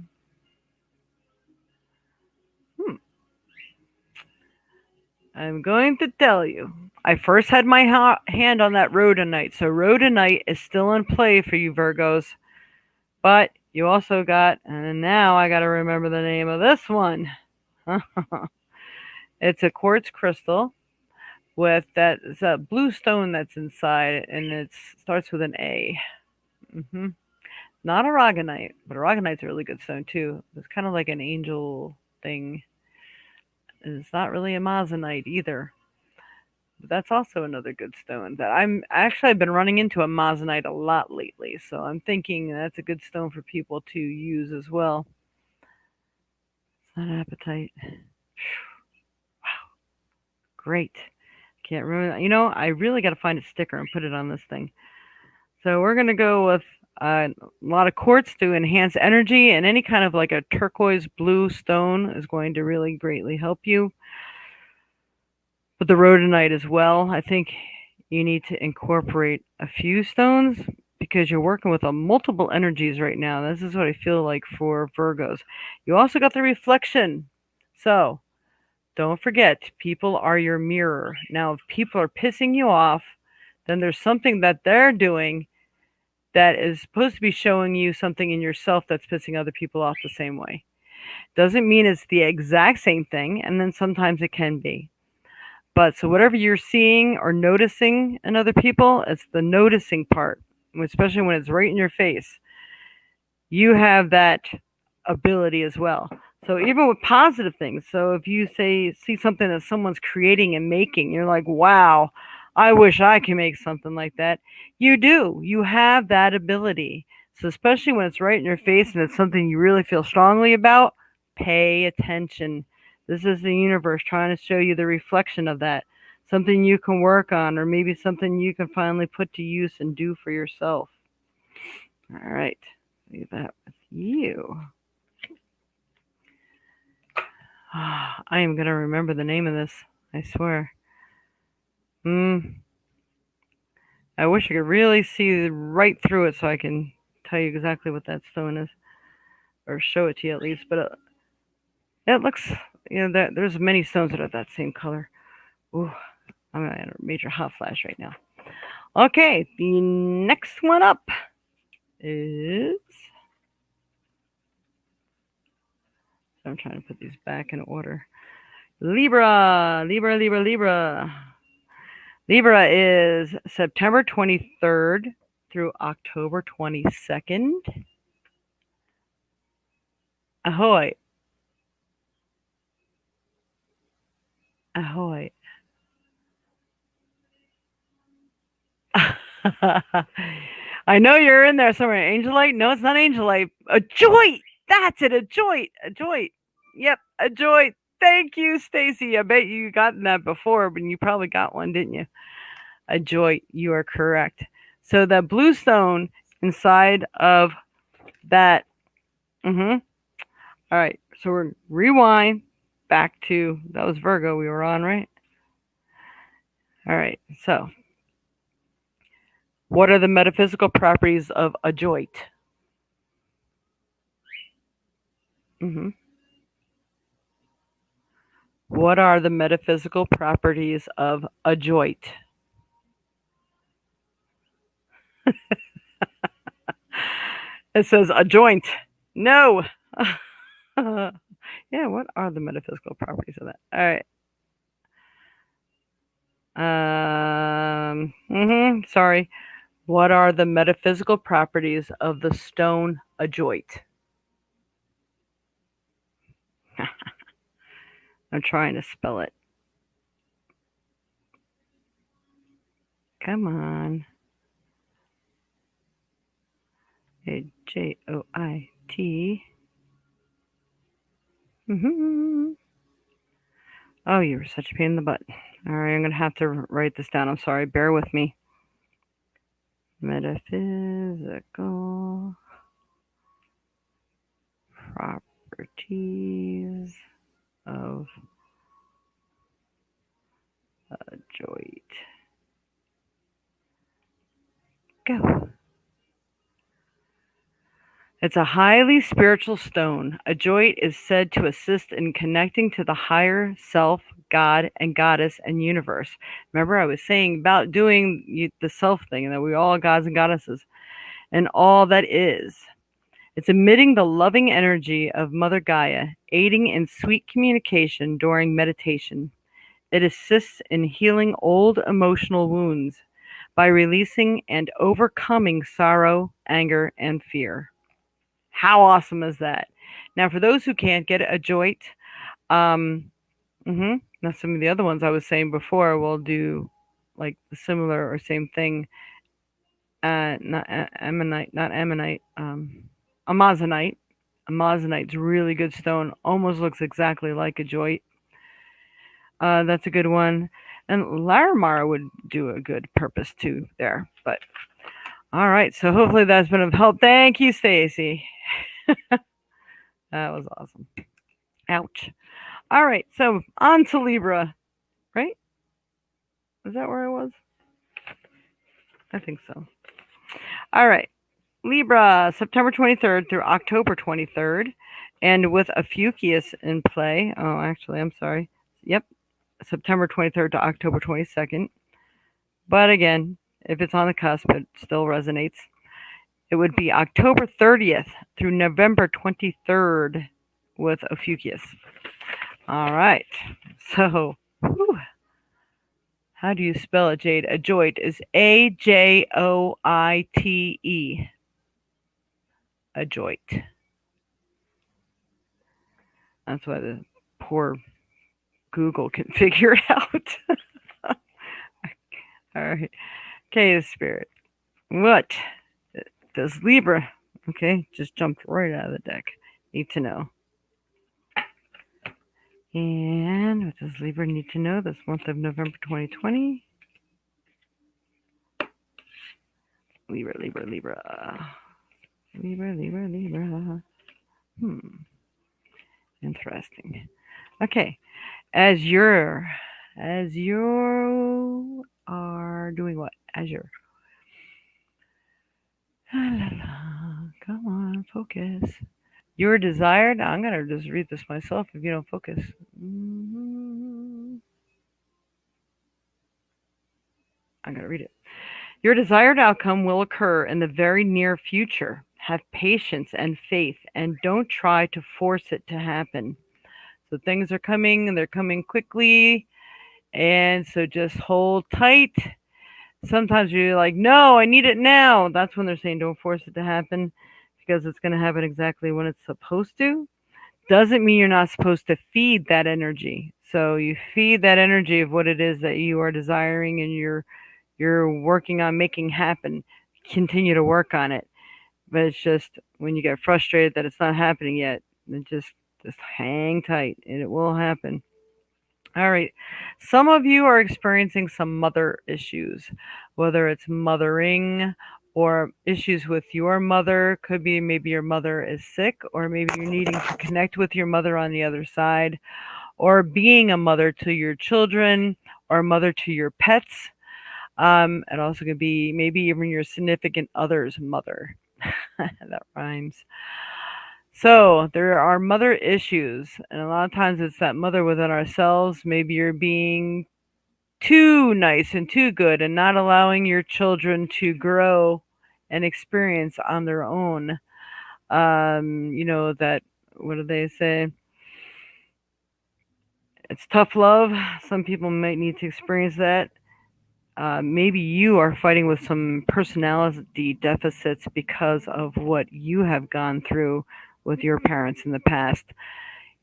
I'm going to tell you. I first had my hand on that Rhodonite. So Rhodonite is still in play for you Virgos. But You also got, and now I got to remember the name of this one. It's a quartz crystal with that it's a blue stone that's inside, and it starts with an A. hmm Not aragonite, but aragonite's a really good stone too. It's kind of like an angel thing. It's not really a amazonite either. But that's also another good stone that I've been running into amazonite a lot lately, so I'm thinking that's a good stone for people to use as well. It's not apatite. Great. Can't remember. I really got to find a sticker and put it on this thing. So we're gonna go with a lot of quartz to enhance energy, and any kind of like a turquoise blue stone is going to really greatly help you. But the rhodonite as well. I think you need to incorporate a few stones because you're working with multiple energies right now. This is what I feel like for Virgos. You also got the reflection. So don't forget, people are your mirror. Now, if people are pissing you off, then there's something that they're doing that is supposed to be showing you something in yourself that's pissing other people off the same way. Doesn't mean it's the exact same thing, and then sometimes it can be. But so whatever you're seeing or noticing in other people, it's the noticing part, especially when it's right in your face. You have that ability as well. So even with positive things, so if you see something that someone's creating and making, you're like, wow, I wish I could make something like that. You do. You have that ability. So especially when it's right in your face and it's something you really feel strongly about, pay attention. This is the universe trying to show you the reflection of that. Something you can work on, or maybe something you can finally put to use and do for yourself. All right. Leave that with you. I am going to remember the name of this. I swear. I wish I could really see right through it so I can tell you exactly what that stone is, or show it to you at least. But it looks, there's many stones that are that same color. Ooh, I'm in a major hot flash right now. Okay, the next one up is. I'm trying to put these back in order. Libra. Libra is September 23rd through October 22nd. Ahoy. Ahoy. I know you're in there somewhere. Angelite? No, it's not Angelite. A joy. That's it. A joy. A joy. Yep, a joy. Thank you, Stacy. I bet you gotten that before, but you probably got one, didn't you? A joy. You are correct. So the blue stone inside of that. All right. So we're rewind back to that was Virgo we were on, right? All right. So what are the metaphysical properties of a joint? What are the metaphysical properties of a joint? It says a joint. No. Yeah, what are the metaphysical properties of that? All right. Sorry. What are the metaphysical properties of the stone ajoite? I'm trying to spell it. Come on. Ajoit. Oh, you were such a pain in the butt. All right, I'm going to have to write this down. I'm sorry. Bear with me. Metaphysical properties of a joint. Go. It's a highly spiritual stone. A joint is said to assist in connecting to the higher self, God and goddess and universe. Remember, I was saying about doing the self thing, and that we all are gods and goddesses, and all that is. It's emitting the loving energy of Mother Gaia, aiding in sweet communication during meditation. It assists in healing old emotional wounds by releasing and overcoming sorrow, anger, and fear. How awesome is that? Now, for those who can't get a joint, um, now some of the other ones I was saying before will do like the similar or same thing. Not ammonite, not ammonite. Amazonite. Amazonite's a really good stone. Almost looks exactly like a joint. That's a good one. And Larimar would do a good purpose too there. But all right, so hopefully that's been of help. Thank you, Stacy. That was awesome. Ouch. All right, so on to Libra, right? Is that where I was? I think so. All right. Libra, September 23rd through October 23rd, and with a Fucius in play. Oh, actually, I'm sorry. Yep, September 23rd to October 22nd. But again, if it's on the cusp, it still resonates. It would be October 30th through November 23rd with a Fucius. All right. So, whew, how do you spell it, Jade? Ajoite is Ajoite. Ajoite. That's why the poor Google can figure it out. All right. Okay, the spirit. What does Libra, okay, just jumped right out of the deck, need to know? And what does Libra need to know this month of November 2020? Libra, Libra, Libra. Libra, Libra, Libra. Interesting. Okay. As you are doing what? As you're. Come on, focus. Your desired. I'm gonna just read this myself if you don't focus. I'm gonna read it. Your desired outcome will occur in the very near future. Have patience and faith, and don't try to force it to happen. So things are coming, and they're coming quickly, and so just hold tight. Sometimes you're like, no, I need it now. That's when they're saying don't force it to happen because it's going to happen exactly when it's supposed to. Doesn't mean you're not supposed to feed that energy. So you feed that energy of what it is that you are desiring and you're working on making happen. Continue to work on it. But it's just when you get frustrated that it's not happening yet, then just hang tight and it will happen. All right. Some of you are experiencing some mother issues, whether it's mothering or issues with your mother. Could be maybe your mother is sick, or maybe you're needing to connect with your mother on the other side, or being a mother to your children or a mother to your pets. It also could be maybe even your significant other's mother. That rhymes. So there are mother issues, and a lot of times it's that mother within ourselves. Maybe you're being too nice and too good and not allowing your children to grow and experience on their own. That, what do they say? It's tough love. Some people might need to experience that. Maybe you are fighting with some personality deficits because of what you have gone through with your parents in the past.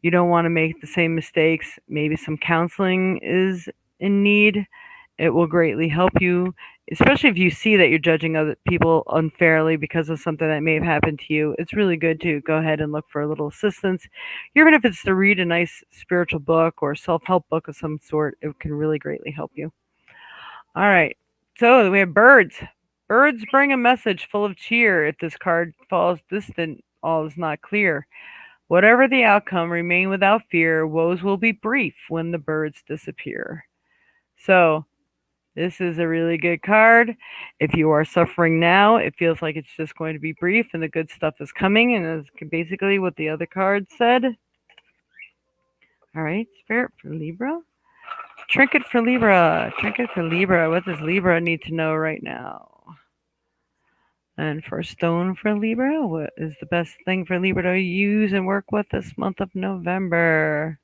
You don't want to make the same mistakes. Maybe some counseling is in need. It will greatly help you, especially if you see that you're judging other people unfairly because of something that may have happened to you. It's really good to go ahead and look for a little assistance. Even if it's to read a nice spiritual book or self-help book of some sort, it can really greatly help you. All right. So we have birds. Birds bring a message full of cheer. If this card falls distant, all is not clear. Whatever the outcome, remain without fear. Woes will be brief when the birds disappear. So, this is a really good card. If you are suffering now, it feels like it's just going to be brief and the good stuff is coming. And that's basically what the other card said. All right, Spirit for Libra. Trinket for Libra. Trinket for Libra. What does Libra need to know right now? And for stone for Libra, what is the best thing for Libra to use and work with this month of November?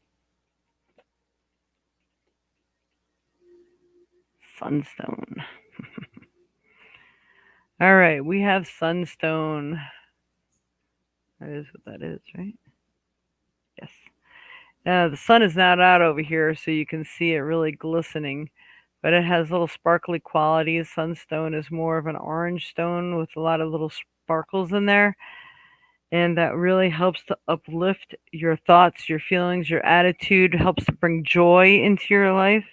Sunstone. All right, we have sunstone. That is what that is, right? Yes. The sun is not out over here, so you can see it really glistening, but it has little sparkly qualities. Sunstone is more of an orange stone with a lot of little sparkles in there, and that really helps to uplift your thoughts, your feelings, your attitude, helps to bring joy into your life.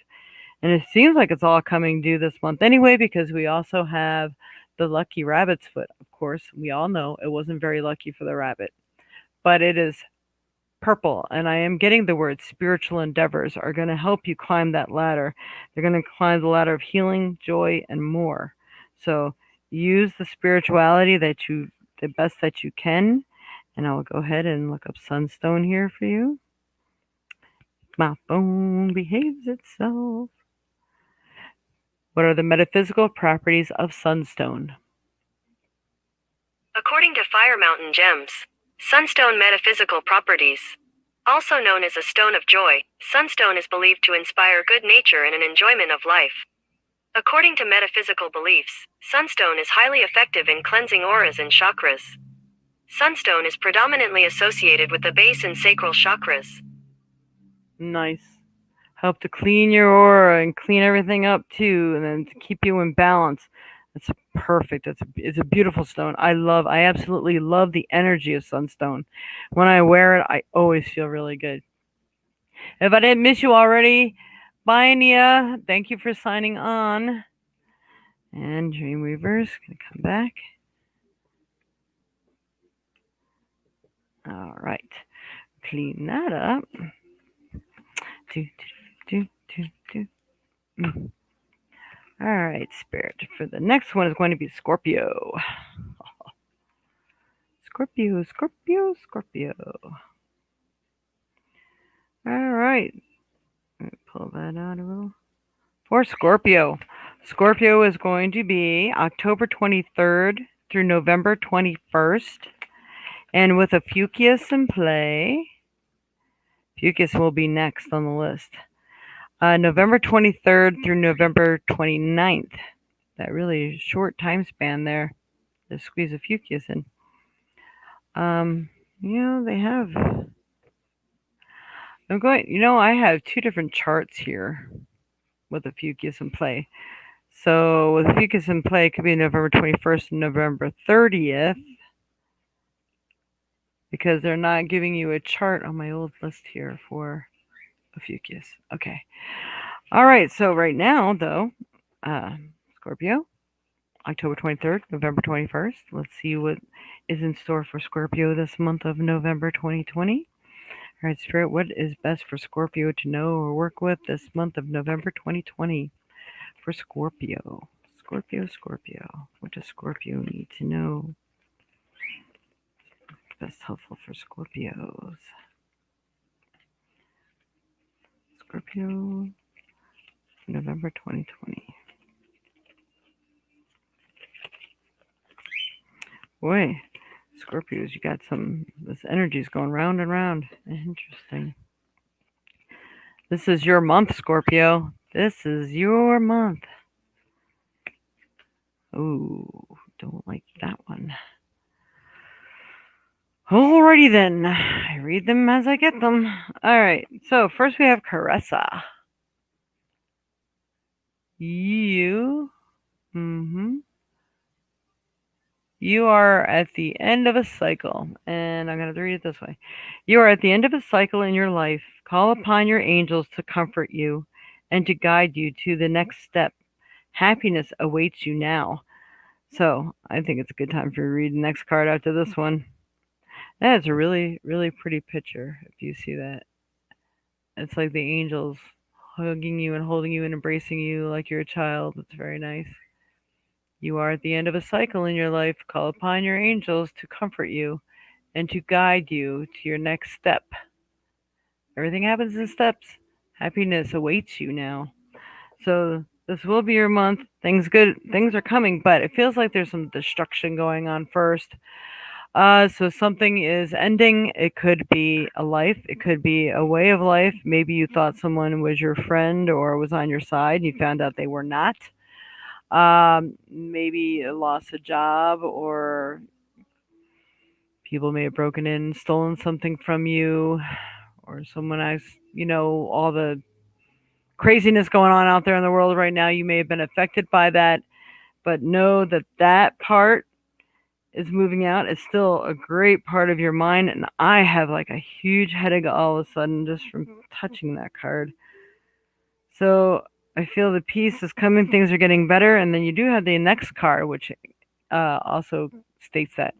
And it seems like it's all coming due this month anyway, because we also have the lucky rabbit's foot. Of course, we all know it wasn't very lucky for the rabbit, but it is purple, and I am getting the word spiritual endeavors are going to help you climb that ladder. They're going to climb the ladder of healing, joy, and more. So use the spirituality the best that you can. And I will go ahead and look up sunstone here for you. My phone behaves itself. What are the metaphysical properties of sunstone? According to Fire Mountain Gems, sunstone metaphysical properties. Also known as a stone of joy, sunstone is believed to inspire good nature and an enjoyment of life. According to metaphysical beliefs, sunstone is highly effective in cleansing auras and chakras. Sunstone is predominantly associated with the base and sacral chakras. Nice. Help to clean your aura and clean everything up too, and then to keep you in balance. It's perfect. It's a beautiful stone. I absolutely love the energy of sunstone. When I wear it, I always feel really good. If I didn't miss you already, bye Nia. Thank you for signing on. And Dreamweaver's gonna come back. All right. Clean that up. Do, do, do, do, do. All right, Spirit. For the next one is going to be Scorpio. Scorpio, Scorpio, Scorpio. All right. Let me pull that out a little. For Scorpio. Scorpio is going to be October 23rd through November 21st. And with a Fucus in play, Fucus will be next on the list. November 23rd through November 29th. That really short time span there to squeeze a Fucus in. They have. I have two different charts here with a Fucus in play. So with a Fucus in play, it could be November 21st and November 30th. Because they're not giving you a chart on my old list here for a Fucus. Okay. All right. So right now, though, Scorpio, October 23rd, November 21st. Let's see what is in store for Scorpio this month of November 2020. All right, Spirit, what is best for Scorpio to know or work with this month of November 2020 for Scorpio? Scorpio. What does Scorpio need to know? Best helpful for Scorpios. Scorpio, November 2020. Boy, Scorpios, you got this energy's going round and round. Interesting. This is your month, Scorpio. This is your month. Oh, don't like that one. Alrighty then. I read them as I get them. Alright, so first we have Caressa. You are at the end of a cycle, and I'm going to read it this way. You are at the end of a cycle in your life. Call upon your angels to comfort you and to guide you to the next step. Happiness awaits you now. So I think it's a good time for you to read the next card after this one. That is a really, really pretty picture, if you see that. It's like the angels hugging you and holding you and embracing you like you're a child. It's very nice. You are at the end of a cycle in your life. Call upon your angels to comfort you and to guide you to your next step. Everything happens in steps. Happiness awaits you now. So This will be your month. Things are coming, but it feels like there's some destruction going on first. So something is ending. It could be a life. It could be a way of life. Maybe you thought someone was your friend or was on your side. And you found out they were not. Maybe you lost a job, or people may have broken in, stolen something from you, or someone has, all the craziness going on out there in the world right now. You may have been affected by that, but know that that part is moving out. It's still a great part of your mind. And I have like a huge headache all of a sudden just from touching that card. So I feel the peace is coming, things are getting better. And then you do have the next card, which also states that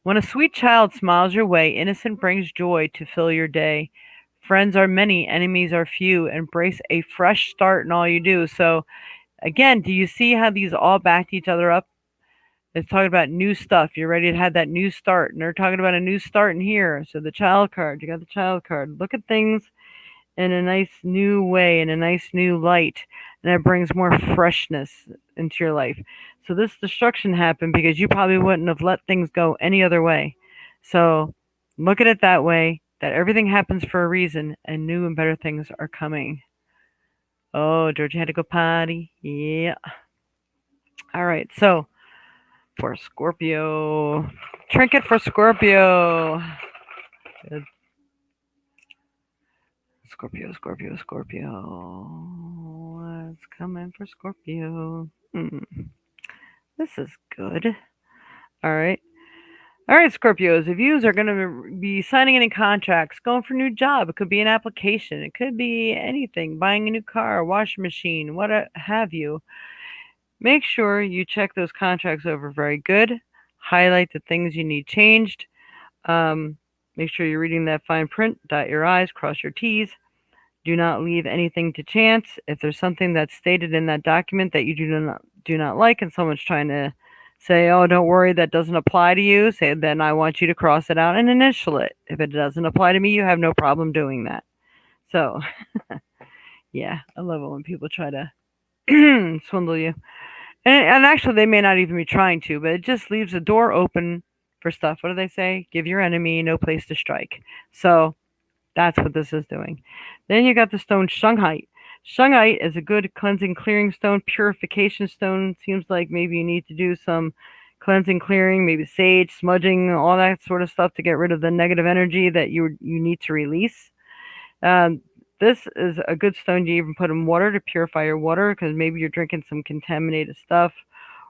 when a sweet child smiles your way, innocent brings joy to fill your day. Friends are many, enemies are few. Embrace a fresh start in all you do. So, again, do you see how these all back each other up? It's talking about new stuff. You're ready to have that new start. And they're talking about a new start in here. So, the child card, you got the child card. Look at things in a nice new way, in a nice new light, and it brings more freshness into your life. So this destruction happened because you probably wouldn't have let things go any other way. So look at it that way, that everything happens for a reason and new and better things are coming. Oh, Georgia had to go potty. Yeah. All right. So for Scorpio, trinket for Scorpio. Good. Scorpio, Scorpio, Scorpio. What's coming for Scorpio? This is good. All right. All right, Scorpios. If you are going to be signing any contracts, going for a new job, it could be an application, it could be anything, buying a new car, washing machine, what have you. Make sure you check those contracts over very good. Highlight the things you need changed. Make sure you're reading that fine print. Dot your I's, cross your T's. Do not leave anything to chance. If there's something that's stated in that document that you do not like, and someone's trying to say, "Oh, don't worry, that doesn't apply to you," say, "Then I want you to cross it out and initial it. If it doesn't apply to me, you have no problem doing that." So, yeah, I love it when people try to swindle you. And actually, they may not even be trying to, but it just leaves the door open for stuff. What do they say? Give your enemy no place to strike. So that's what this is doing. Then you got the stone Shungite. Shungite is a good cleansing, clearing stone, purification stone. Seems like maybe you need to do some cleansing, clearing, maybe sage, smudging, all that sort of stuff to get rid of the negative energy that you need to release. This is a good stone to even put in water to purify your water, because maybe you're drinking some contaminated stuff,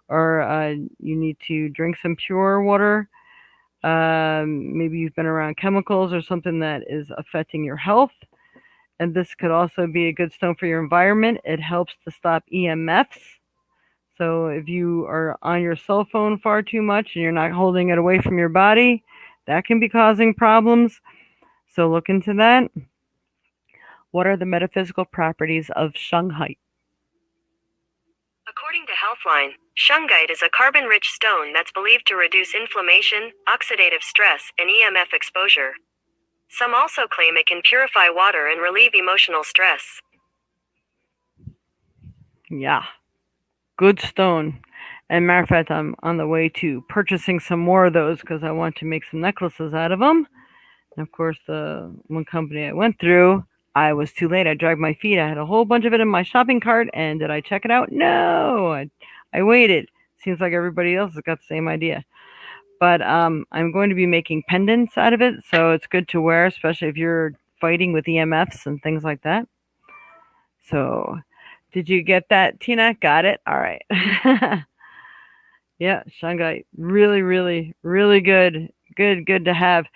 or you need to drink some pure water. Maybe you've been around chemicals or something that is affecting your health. And this could also be a good stone for your environment. It helps to stop EMFs. So if you are on your cell phone far too much and you're not holding it away from your body, that can be causing problems. So look into that. What are the metaphysical properties of Shungite? According to Healthline, Shungite is a carbon-rich stone that's believed to reduce inflammation, oxidative stress, and EMF exposure. Some also claim it can purify water and relieve emotional stress. Yeah, good stone. And matter of fact, I'm on the way to purchasing some more of those because I want to make some necklaces out of them. And of course, the one company I went through, I was too late. I dragged my feet. I had a whole bunch of it in my shopping cart, and did I check it out? No, I waited. Seems like everybody else has got the same idea. But I'm going to be making pendants out of it, so it's good to wear, especially if you're fighting with EMFs and things like that. So, did you get that, Tina? Got it? All right. Yeah, Shungite, really, really, really good. Good to have.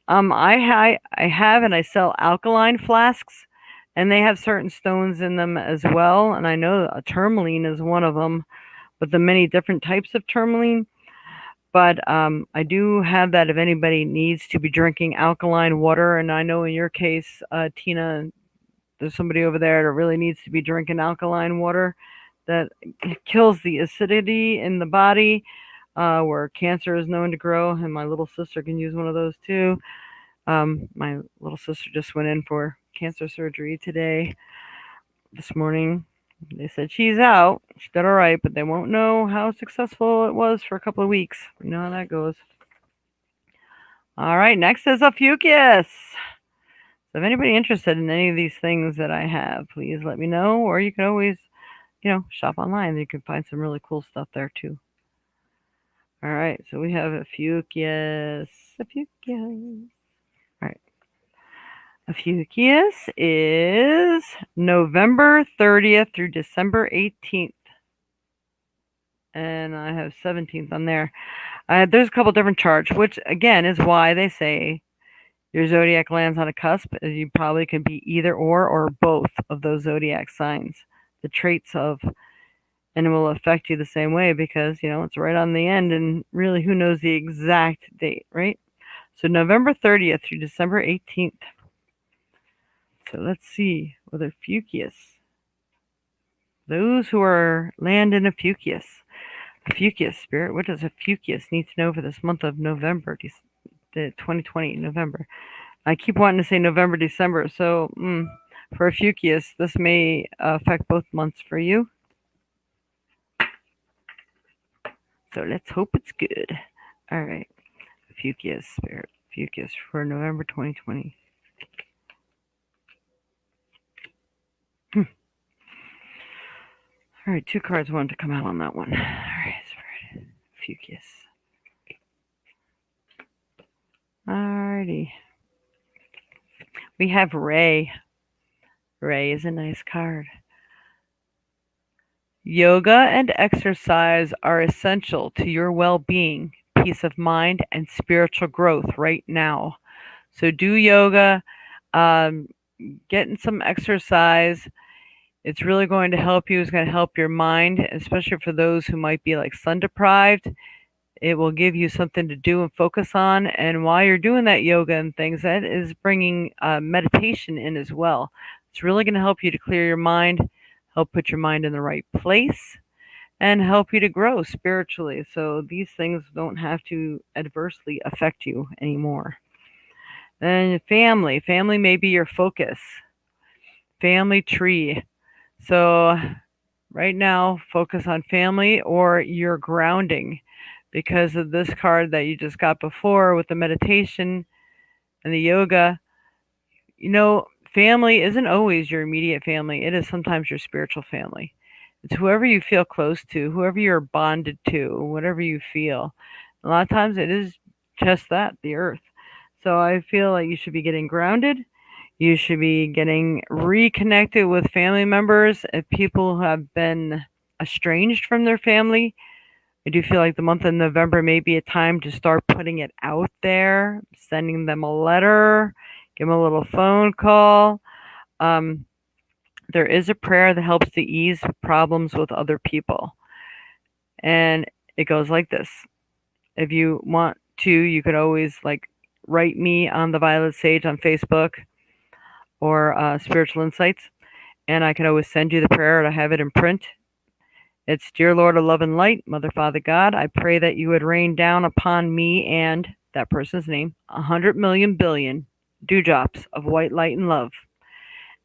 I have and I sell alkaline flasks, and they have certain stones in them as well. And I know a tourmaline is one of them, but the many different types of tourmaline. But I do have that if anybody needs to be drinking alkaline water. And I know in your case, Tina, there's somebody over there that really needs to be drinking alkaline water that kills the acidity in the body, where cancer is known to grow. And my little sister can use one of those too. My little sister just went in for cancer surgery this morning. They said she's out. She did all right, but they won't know how successful it was for a couple of weeks. You know how that goes. All right, next is Ophiuchus. So if anybody interested in any of these things that I have, please let me know. Or you can always, shop online. You can find some really cool stuff there too. All right, so we have Ophiuchus. Ophiuchus. All right. Ophiuchus is November 30th through December 18th. And I have 17th on there. There's a couple different charts, which again is why they say your zodiac lands on a cusp. You probably can be either or both of those zodiac signs. The traits of, and it will affect you the same way because, it's right on the end, and really who knows the exact date, right? So November 30th through December 18th. So let's see with Ophiuchus. Those who are land in Ophiuchus. Ophiuchus, Spirit, what does Ophiuchus need to know for this month of November, the 2020 November? I keep wanting to say November, December. So for Ophiuchus, this may affect both months for you. So let's hope it's good. All right. Ophiuchus, Spirit. Ophiuchus for November 2020. All right, 2 cards wanted to come out on that one. All right, Spirit. Ophiuchus. Alrighty. We have Ray. Ray is a nice card. Yoga and exercise are essential to your well-being, peace of mind, and spiritual growth right now. So do yoga, getting some exercise. It's really going to help you. It's going to help your mind, especially for those who might be like sun deprived. It will give you something to do and focus on. And while you're doing that yoga and things, that is bringing meditation in as well. It's really going to help you to clear your mind, help put your mind in the right place, and help you to grow spiritually. So these things don't have to adversely affect you anymore. And family. Family may be your focus. Family tree. So right now, focus on family or your grounding, because of this card that you just got before with the meditation and the yoga. Family isn't always your immediate family. It is sometimes your spiritual family. It's whoever you feel close to, whoever you're bonded to, whatever you feel. A lot of times it is just that, the earth. So I feel like you should be getting grounded. You should be getting reconnected with family members. If people have been estranged from their family, I do feel like the month of November may be a time to start putting it out there, sending them a letter, give them a little phone call. There is a prayer that helps to ease problems with other people. And it goes like this. If you want to, you could always write me on the Violet Sage on Facebook or Spiritual Insights, and I can always send you the prayer, and I have it in print. It's, Dear Lord of Love and Light, Mother, Father, God, I pray that you would rain down upon me and that person's name 100 million billion dewdrops of white light and love.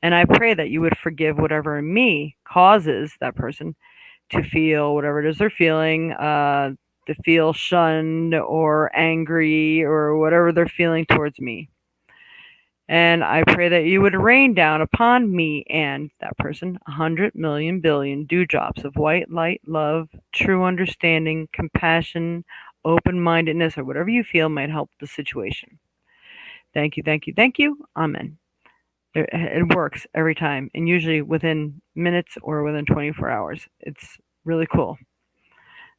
And I pray that you would forgive whatever in me causes that person to feel whatever it is they're feeling, to feel shunned or angry or whatever they're feeling towards me. And I pray that you would rain down upon me and that person 100 million billion dewdrops of white light, love, true understanding, compassion, open-mindedness, or whatever you feel might help the situation. Thank you, thank you, thank you. Amen. It works every time, and usually within minutes or within 24 hours. It's really cool.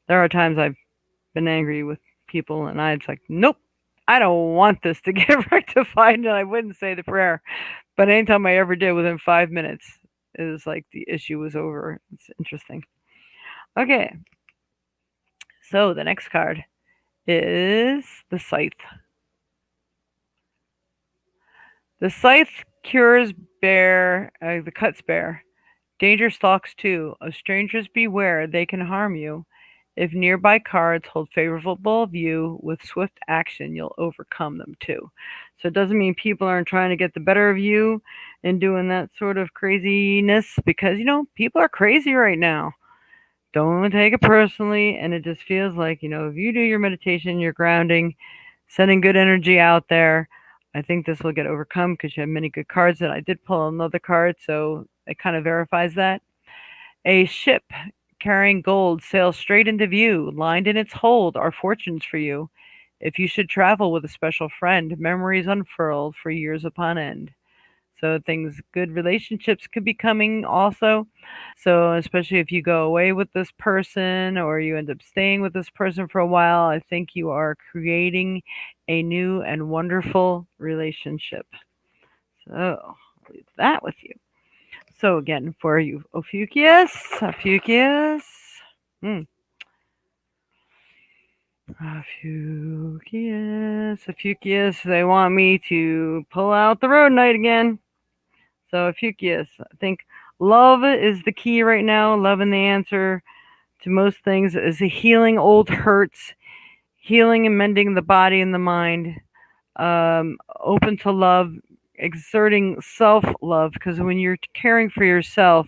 There are times I've been angry with people, and I'm like, nope. I don't want this to get rectified, and I wouldn't say the prayer. But anytime I ever did, within 5 minutes, it was like the issue was over. It's interesting. Okay. So the next card is the Scythe. The Scythe cures bear, the cuts bear. Danger stalks too. Of strangers beware, they can harm you. If nearby cards hold favorable view, with swift action, you'll overcome them too. So it doesn't mean people aren't trying to get the better of you and doing that sort of craziness because, people are crazy right now. Don't take it personally. And it just feels like, if you do your meditation, your grounding, sending good energy out there, I think this will get overcome because you have many good cards. And I did pull another card, so it kind of verifies that. A ship carrying gold sails straight into view. Lined in its hold are fortunes for you. If you should travel with a special friend, memories unfurled for years upon end. So good relationships could be coming also. So especially if you go away with this person or you end up staying with this person for a while, I think you are creating a new and wonderful relationship. So I'll leave that with you. So again, for you, Ophiuchus. Hmm. Ophiuchus, they want me to pull out the road knight again. So Ophiuchus, I think love is the key right now. Love and the answer to most things is healing old hurts, healing and mending the body and the mind, open to love, exerting self love, because when you're caring for yourself,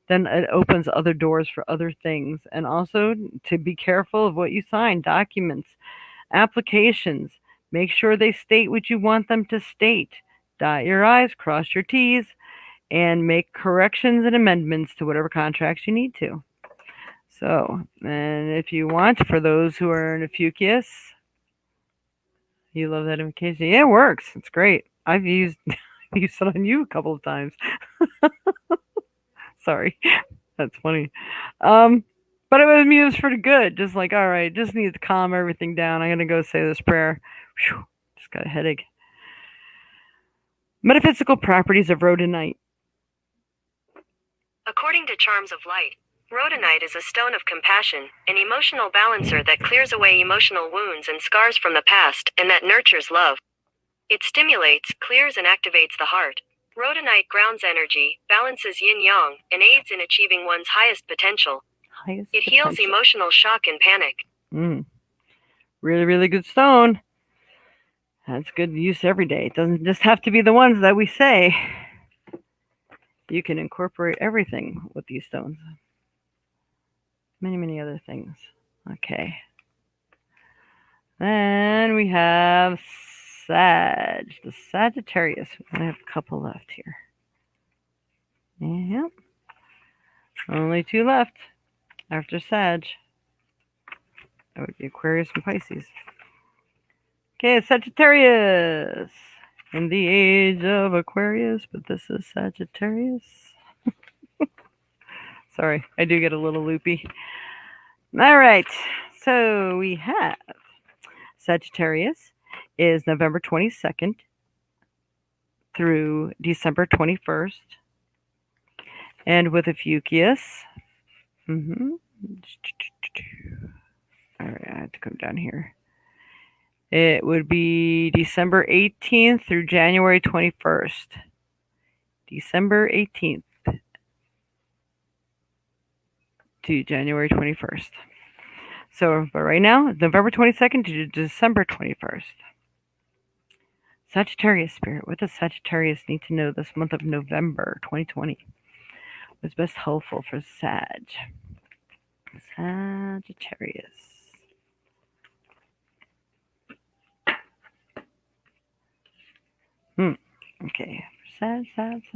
then it opens other doors for other things. And also to be careful of what you sign, documents, applications. Make sure they state what you want them to state. Dot your I's, cross your T's, and make corrections and amendments to whatever contracts you need to. So, and if you want, for those who are in a Fucus, you love that invocation. Yeah, it works. It's great. I've used used it on you a couple of times. Sorry, that's funny. Um, but it was used for the good. Just like, all right, just need to calm everything down. I'm gonna go say this prayer. Whew, just got a headache. Metaphysical properties of rhodonite. According to Charms of Light, rhodonite is a stone of compassion, an emotional balancer that clears away emotional wounds and scars from the past, and that nurtures love. It stimulates, clears, and activates the heart. Rhodonite grounds energy, balances yin-yang, and aids in achieving one's highest potential. It heals emotional shock and panic. Really, really good stone. That's good use every day. It doesn't just have to be the ones that we say. You can incorporate everything with these stones. Many, many other things. Okay. Then we have the Sagittarius. I have a couple left here. Yep. Only 2 left after Sag. That would be Aquarius and Pisces. Okay, Sagittarius. In the age of Aquarius, but this is Sagittarius. Sorry, I do get a little loopy. All right, so we have Sagittarius is November 22nd through December 21st. And with Ophiuchus, all right, I have to come down here. It would be December 18th through January 21st. December 18th to January 21st. So, but right now, November 22nd to December 21st. Sagittarius spirit. What does Sagittarius need to know this month of November 2020? What's best helpful for Sagittarius. Okay. Sagittarius.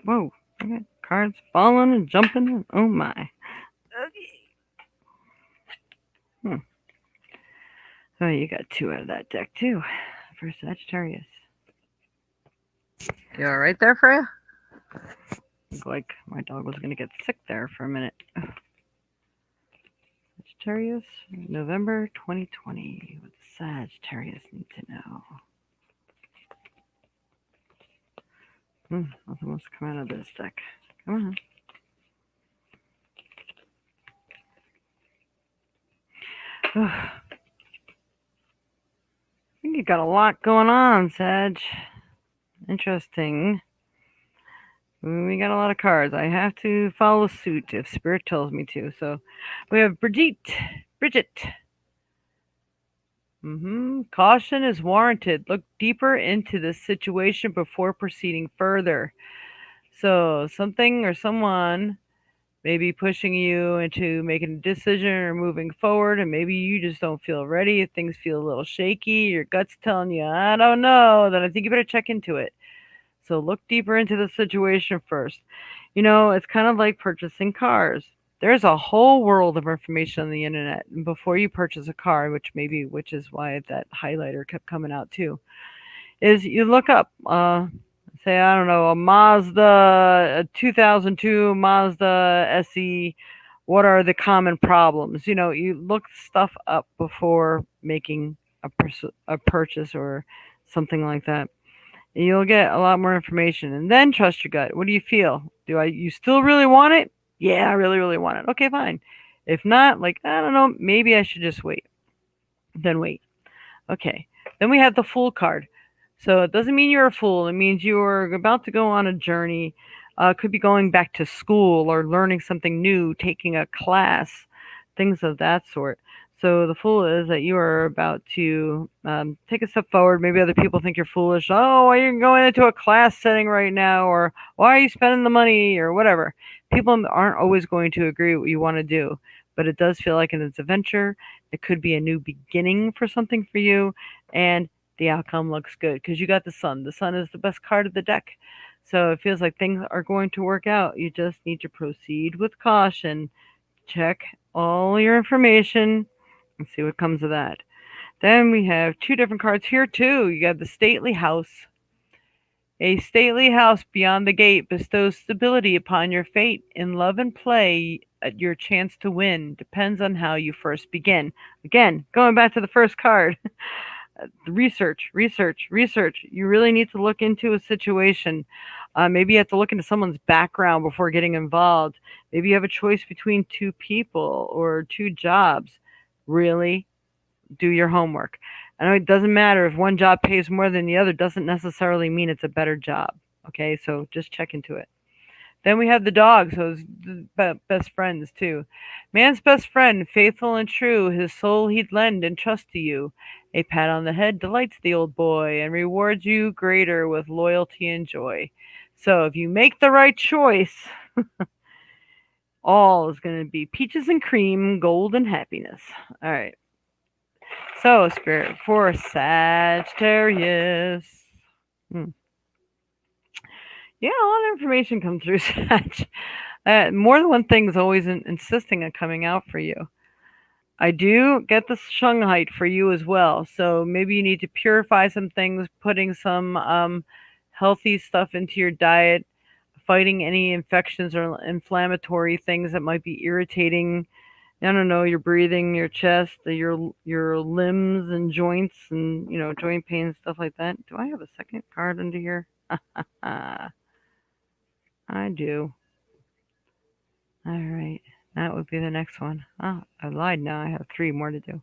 Whoa. I got cards falling and jumping. Oh my. Oh, you got 2 out of that deck too for Sagittarius. You all right there, Freya? Looked like my dog was going to get sick there for a minute. Sagittarius, November 2020. What does Sagittarius need to know? Nothing wants to come out of this deck. Come on. I think you got a lot going on, Sag. Interesting. We got a lot of cards. I have to follow suit if Spirit tells me to. So we have Brigitte. Bridget. Caution is warranted. Look deeper into this situation before proceeding further. So something or someone may be pushing you into making a decision or moving forward, and maybe you just don't feel ready. If things feel a little shaky, your gut's telling you, I don't know, then I think you better check into it. So look deeper into the situation first. It's kind of like purchasing cars. There's a whole world of information on the internet before you purchase a car, which is why that highlighter kept coming out too. Is you look up, say I don't know, a 2002 Mazda SE. What are the common problems? You look stuff up before making a purchase or something like that. You'll get a lot more information, and then trust your gut. What do you feel? You still really want it? Yeah, I really, really want it. Okay, fine. If not, like, I don't know, maybe I should just wait. Then wait. Okay. Then we have the Fool card. So it doesn't mean you're a fool. It means you're about to go on a journey. Could be going back to school or learning something new, taking a class, things of that sort. So the fool is that you are about to take a step forward. Maybe other people think you're foolish. Oh, why are you going into a class setting right now? Or why are you spending the money? Or whatever. People aren't always going to agree what you want to do, but it does feel like it's a venture. It could be a new beginning for something for you, and the outcome looks good because you got the sun. The sun is the best card of the deck. So it feels like things are going to work out. You just need to proceed with caution. Check all your information and see what comes of that. Then we have two different cards here too. You got the stately house. A stately house beyond the gate bestows stability upon your fate. In love and play, your chance to win depends on how you first begin. Again, going back to the first card. Research, research, research. You really need to look into a situation. Maybe you have to look into someone's background before getting involved. Maybe you have a choice between two people or two jobs. Really do your homework. I know it doesn't matter if one job pays more than the other, doesn't necessarily mean it's a better job. Okay, so just check into it. Then we have the dog, so it's best friends too. Man's best friend, faithful and true, his soul he'd lend and trust to you. A pat on the head delights the old boy and rewards you greater with loyalty and joy. So if you make the right choice, all is going to be peaches and cream, gold and happiness. All right. So, Spirit for Sagittarius. Yeah, a lot of information comes through Sag. More than one thing is always insisting on coming out for you. I do get the Shanghai for you as well. So maybe you need to purify some things, putting some healthy stuff into your diet, fighting any infections or inflammatory things that might be irritating. I don't know, your breathing, your chest, your limbs and joints, and joint pain, stuff like that. Do I have a second card under here? I do. All right, that would be the next one. Oh, I lied. Now I have 3 more to do.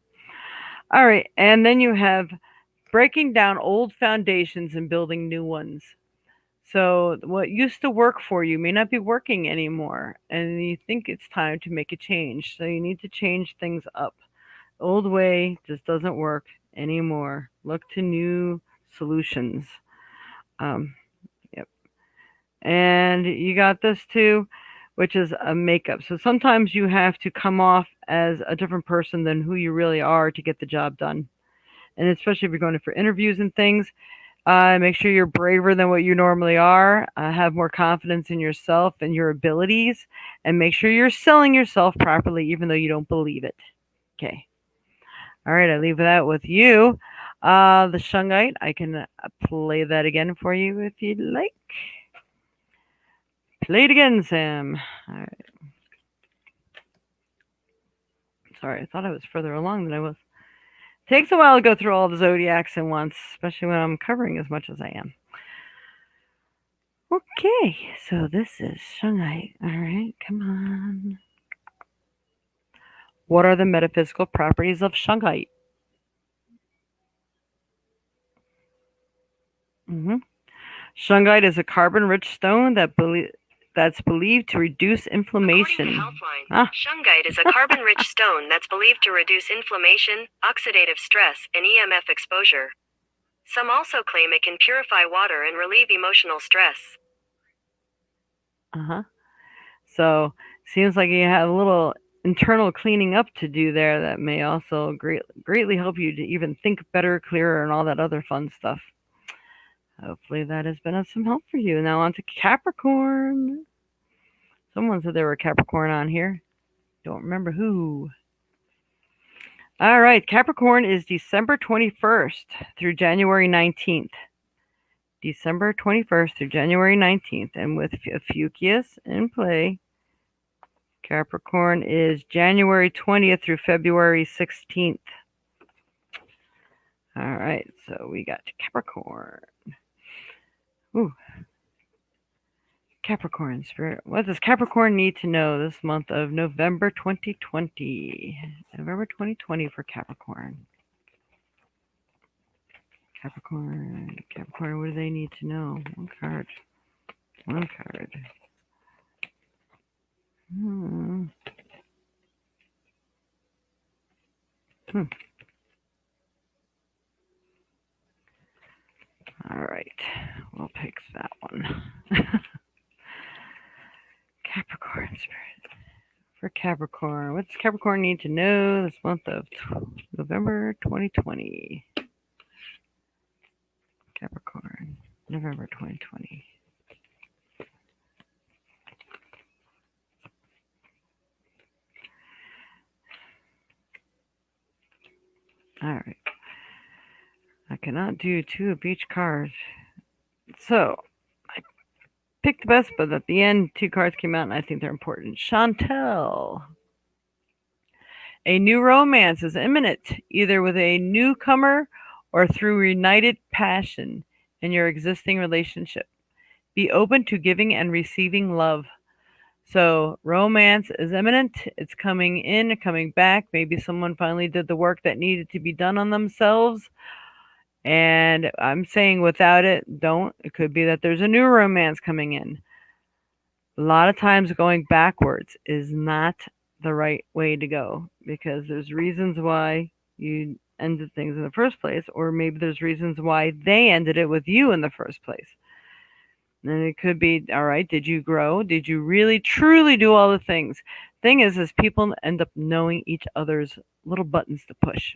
All right, and then you have breaking down old foundations and building new ones. So what used to work for you may not be working anymore, and you think it's time to make a change. So you need to change things up. Old way just doesn't work anymore. Look to new solutions. Yep. And you got this too, which is a makeup. So sometimes you have to come off as a different person than who you really are to get the job done. And especially if you're going for interviews and things, make sure you're braver than what you normally are. Have more confidence in yourself and your abilities, and make sure you're selling yourself properly, even though you don't believe it. Okay. All right, I leave that with you. The Shungite, I can play that again for you if you'd like. Play it again, Sam. All right. Sorry, I thought I was further along than I was. Takes a while to go through all the zodiacs at once, especially when I'm covering as much as I am. Okay, so this is Shungite. All right, come on. What are the metaphysical properties of Shungite? Shungite is a carbon-rich stone that's believed to reduce inflammation. According to Healthline, shungite is a carbon-rich stone that's believed to reduce inflammation, oxidative stress, and EMF exposure. Some also claim it can purify water and relieve emotional stress. So, seems like you have a little internal cleaning up to do there that may also greatly help you to even think better, clearer, and all that other fun stuff. Hopefully that has been of some help for you. Now on to Capricorn. Someone said there were Capricorn on here. Don't remember who. All right, Capricorn is December 21st through January 19th. December 21st through January 19th. And with Ophiuchus in play, Capricorn is January 20th through February 16th. All right, so we got Capricorn. Ooh. Capricorn spirit. What does Capricorn need to know this month of November 2020? November 2020 for Capricorn. Capricorn, what do they need to know? One card. All right, we'll pick that one. Capricorn spirit. For Capricorn, what does Capricorn need to know this month of November 2020? Capricorn, November 2020. All right. I cannot do two of each card. So, I picked the best, but at the end, two cards came out, and I think they're important. Chantel. A new romance is imminent, either with a newcomer or through reunited passion in your existing relationship. Be open to giving and receiving love. So, romance is imminent. It's coming in, coming back. Maybe someone finally did the work that needed to be done on themselves. And I'm saying without it, don't. It could be that there's a new romance coming in. A lot of times going backwards is not the right way to go because there's reasons why you ended things in the first place, or maybe there's reasons why they ended it with you in the first place. And it could be, all right, did you grow? Did you really truly do all the things? Thing is people end up knowing each other's little buttons to push.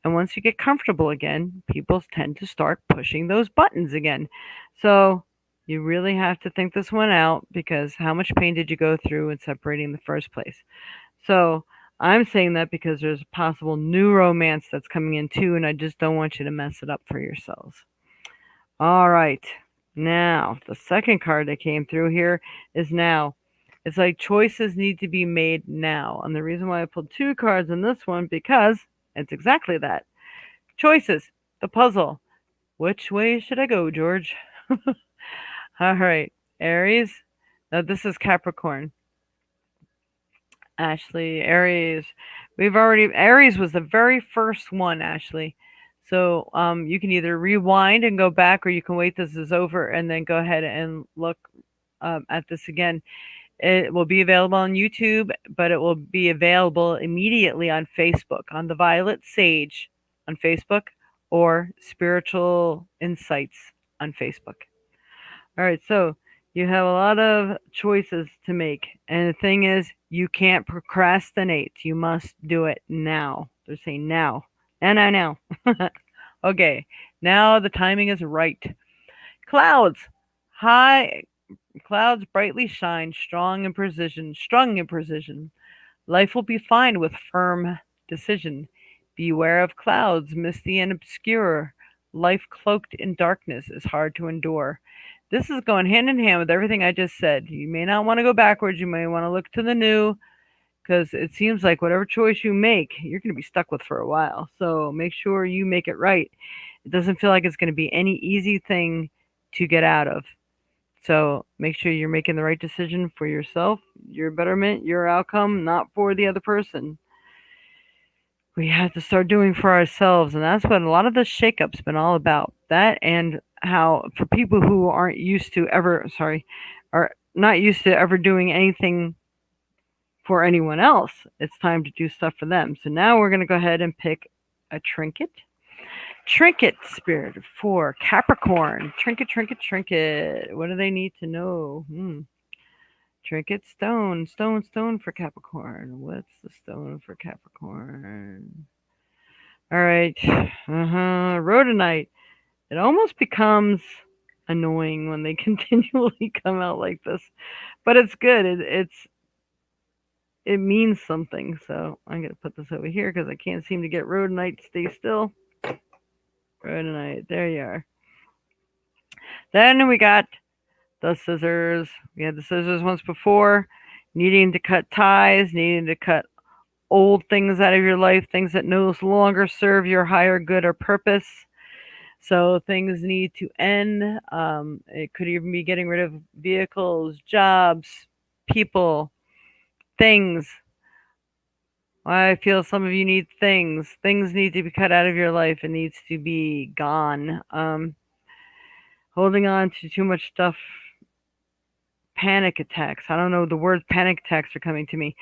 And once you get comfortable again, people tend to start pushing those buttons again. So you really have to think this one out because how much pain did you go through in separating in the first place? So I'm saying that because there's a possible new romance that's coming in too, and I just don't want you to mess it up for yourselves. All right. Now, the second card that came through here is now. It's like choices need to be made now. And the reason why I pulled two cards in this one, because it's exactly that. Choices, the puzzle. Which way should I go, George? All right, Aries. Now, this is Capricorn. Ashley, Aries. Aries was the very first one, Ashley. So you can either rewind and go back, or you can wait this is over and then go ahead and look at this again. It will be available on YouTube, but it will be available immediately on Facebook, on the Violet Sage on Facebook, or Spiritual Insights on Facebook. All right, so you have a lot of choices to make. And the thing is, you can't procrastinate. You must do it now. They're saying now. Now. Okay, now the timing is right. Clouds. Clouds brightly shine, strung in precision. Life will be fine with firm decision. Beware of clouds, misty and obscure. Life cloaked in darkness is hard to endure. This is going hand in hand with everything I just said. You may not want to go backwards. You may want to look to the new, because it seems like whatever choice you make, you're going to be stuck with for a while. So make sure you make it right. It doesn't feel like it's going to be any easy thing to get out of. So make sure you're making the right decision for yourself, your betterment, your outcome, not for the other person. We have to start doing for ourselves, and that's what a lot of the shakeup's been all about. That and how for people who aren't used to ever, sorry, are not used to ever doing anything for anyone else, it's time to do stuff for them. So now we're going to go ahead and pick a trinket. Trinket spirit for Capricorn. Trinket, trinket, trinket. What do they need to know? Trinket stone. Stone, stone for Capricorn. What's the stone for Capricorn? All right. Rhodonite. It almost becomes annoying when they continually come out like this, but it's good. It means something. So I'm gonna put this over here because I can't seem to get rhodonite to stay still. Rhodonite. There you are. Then we got the scissors. We had the scissors once before, needing to cut ties, needing to cut old things out of your life, things that no longer serve your higher good or purpose. So things need to end. It could even be getting rid of vehicles, jobs, people, things. I feel some of you need things. Things need to be cut out of your life. It needs to be gone. Holding on to too much stuff. Panic attacks. I don't know. The word panic attacks are coming to me.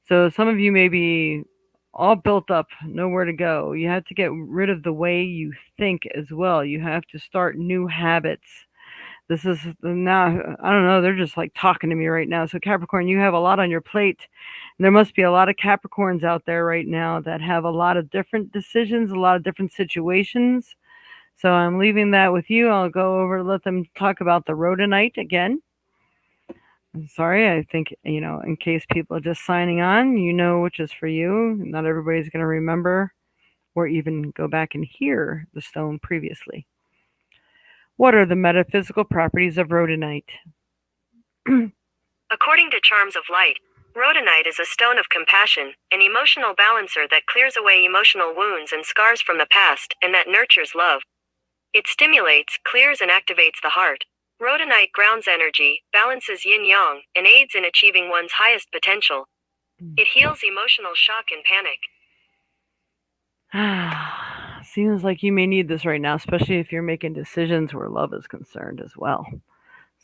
So some of you may be all built up, nowhere to go. You have to get rid of the way you think as well. You have to start new habits. This is now, I don't know, they're just like talking to me right now. So, Capricorn, you have a lot on your plate. There must be a lot of Capricorns out there right now that have a lot of different decisions, a lot of different situations. So, I'm leaving that with you. I'll go over, let them talk about the rhodonite again. I'm sorry, I think, in case people are just signing on, you know which is for you. Not everybody's going to remember or even go back and hear the stone previously. What are the metaphysical properties of rhodonite? According to Charms of Light, rhodonite is a stone of compassion, an emotional balancer that clears away emotional wounds and scars from the past, and that nurtures love. It stimulates, clears, and activates the heart. Rhodonite grounds energy, balances yin-yang, and aids in achieving one's highest potential. It heals emotional shock and panic. Seems like you may need this right now, especially if you're making decisions where love is concerned as well.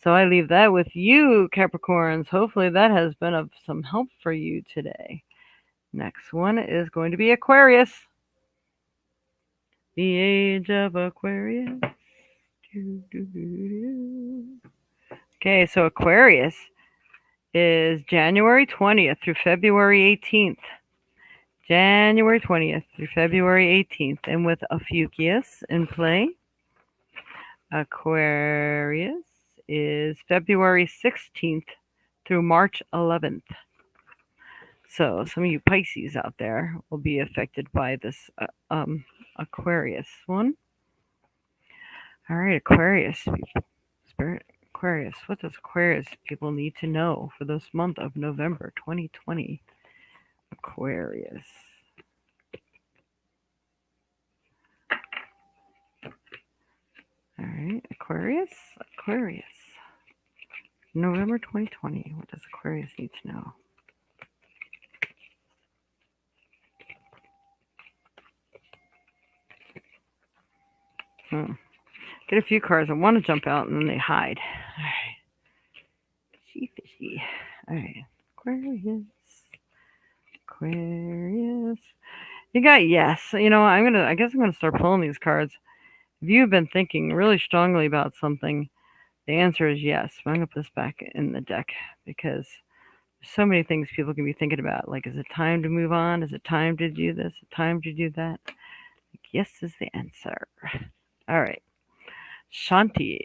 So I leave that with you, Capricorns. Hopefully that has been of some help for you today. Next one is going to be Aquarius. The age of Aquarius. Okay, so Aquarius is January 20th through February 18th. January 20th through February 18th. And with Ophiuchus in play, Aquarius is February 16th through March 11th. So some of you Pisces out there will be affected by this Aquarius one. All right, Aquarius people. Spirit Aquarius. What does Aquarius people need to know for this month of November 2020? Aquarius. All right, Aquarius. November 2020. What does Aquarius need to know? Get a few cards. I want to jump out and then they hide. All right. Fishy. All right. Aquarius. You got yes. I guess I'm gonna start pulling these cards. If you've been thinking really strongly about something, the answer is yes. I'm gonna put this back in the deck because there's so many things people can be thinking about. Like, is it time to move on? Is it time to do this? Is it time to do that? Yes is the answer. All right. Shanti.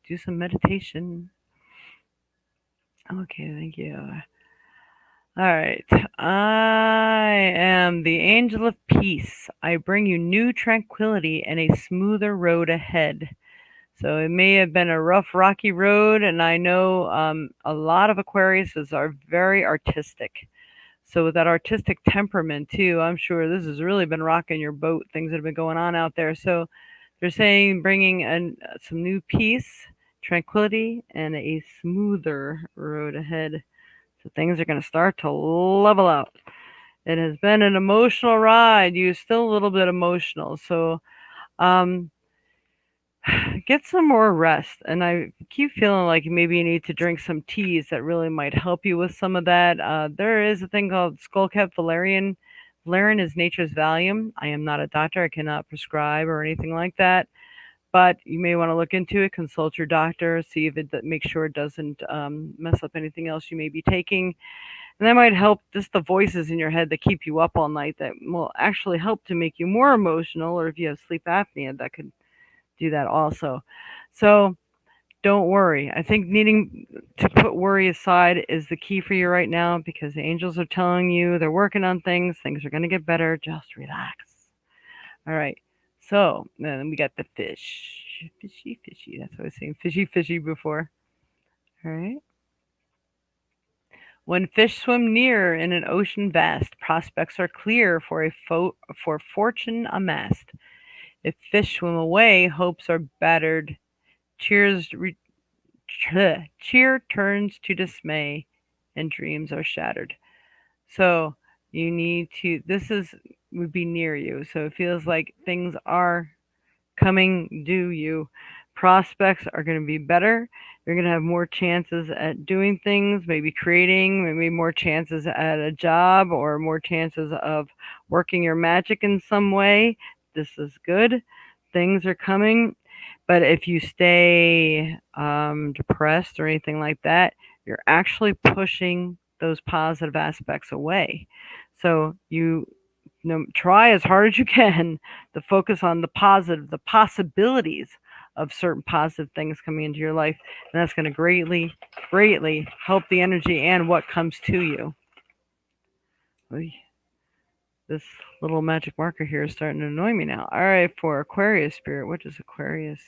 Do some meditation. Okay, thank you. All right. I am the angel of peace. I bring you new tranquility and a smoother road ahead. So it may have been a rough, rocky road, and I know a lot of Aquariuses are very artistic. So with that artistic temperament too, I'm sure this has really been rocking your boat, things that have been going on out there. So they're saying bringing some new peace, tranquility, and a smoother road ahead. So things are going to start to level out. It has been an emotional ride. You're still a little bit emotional. So Get some more rest. And I keep feeling like maybe you need to drink some teas that really might help you with some of that. There is a thing called skullcap valerian. Valerian is nature's Valium. I am not a doctor. I cannot prescribe or anything like that. But you may want to look into it, consult your doctor, see if it make sure it doesn't mess up anything else you may be taking. And that might help just the voices in your head that keep you up all night that will actually help to make you more emotional, or if you have sleep apnea, that could do that also. So don't worry. I think needing to put worry aside is the key for you right now because the angels are telling you they're working on things. Things are going to get better. Just relax. All right. So then we got the fish. Fishy, fishy. That's what I was saying. Fishy, fishy before. All right. When fish swim near in an ocean vast, prospects are clear for for fortune amassed. If fish swim away, hopes are battered. Cheers cheer turns to dismay, and dreams are shattered. So you need to. This is would be near you. So it feels like things are coming due you. Prospects are going to be better. You're going to have more chances at doing things, maybe creating, maybe more chances at a job or more chances of working your magic in some way. This is good. Things are coming. But if you stay depressed or anything like that, you're actually pushing those positive aspects away. So you try as hard as you can to focus on the positive, the possibilities of certain positive things coming into your life, and that's going to greatly, greatly help the energy and what comes to you. This little magic marker here is starting to annoy me now. All right, for Aquarius spirit, what does Aquarius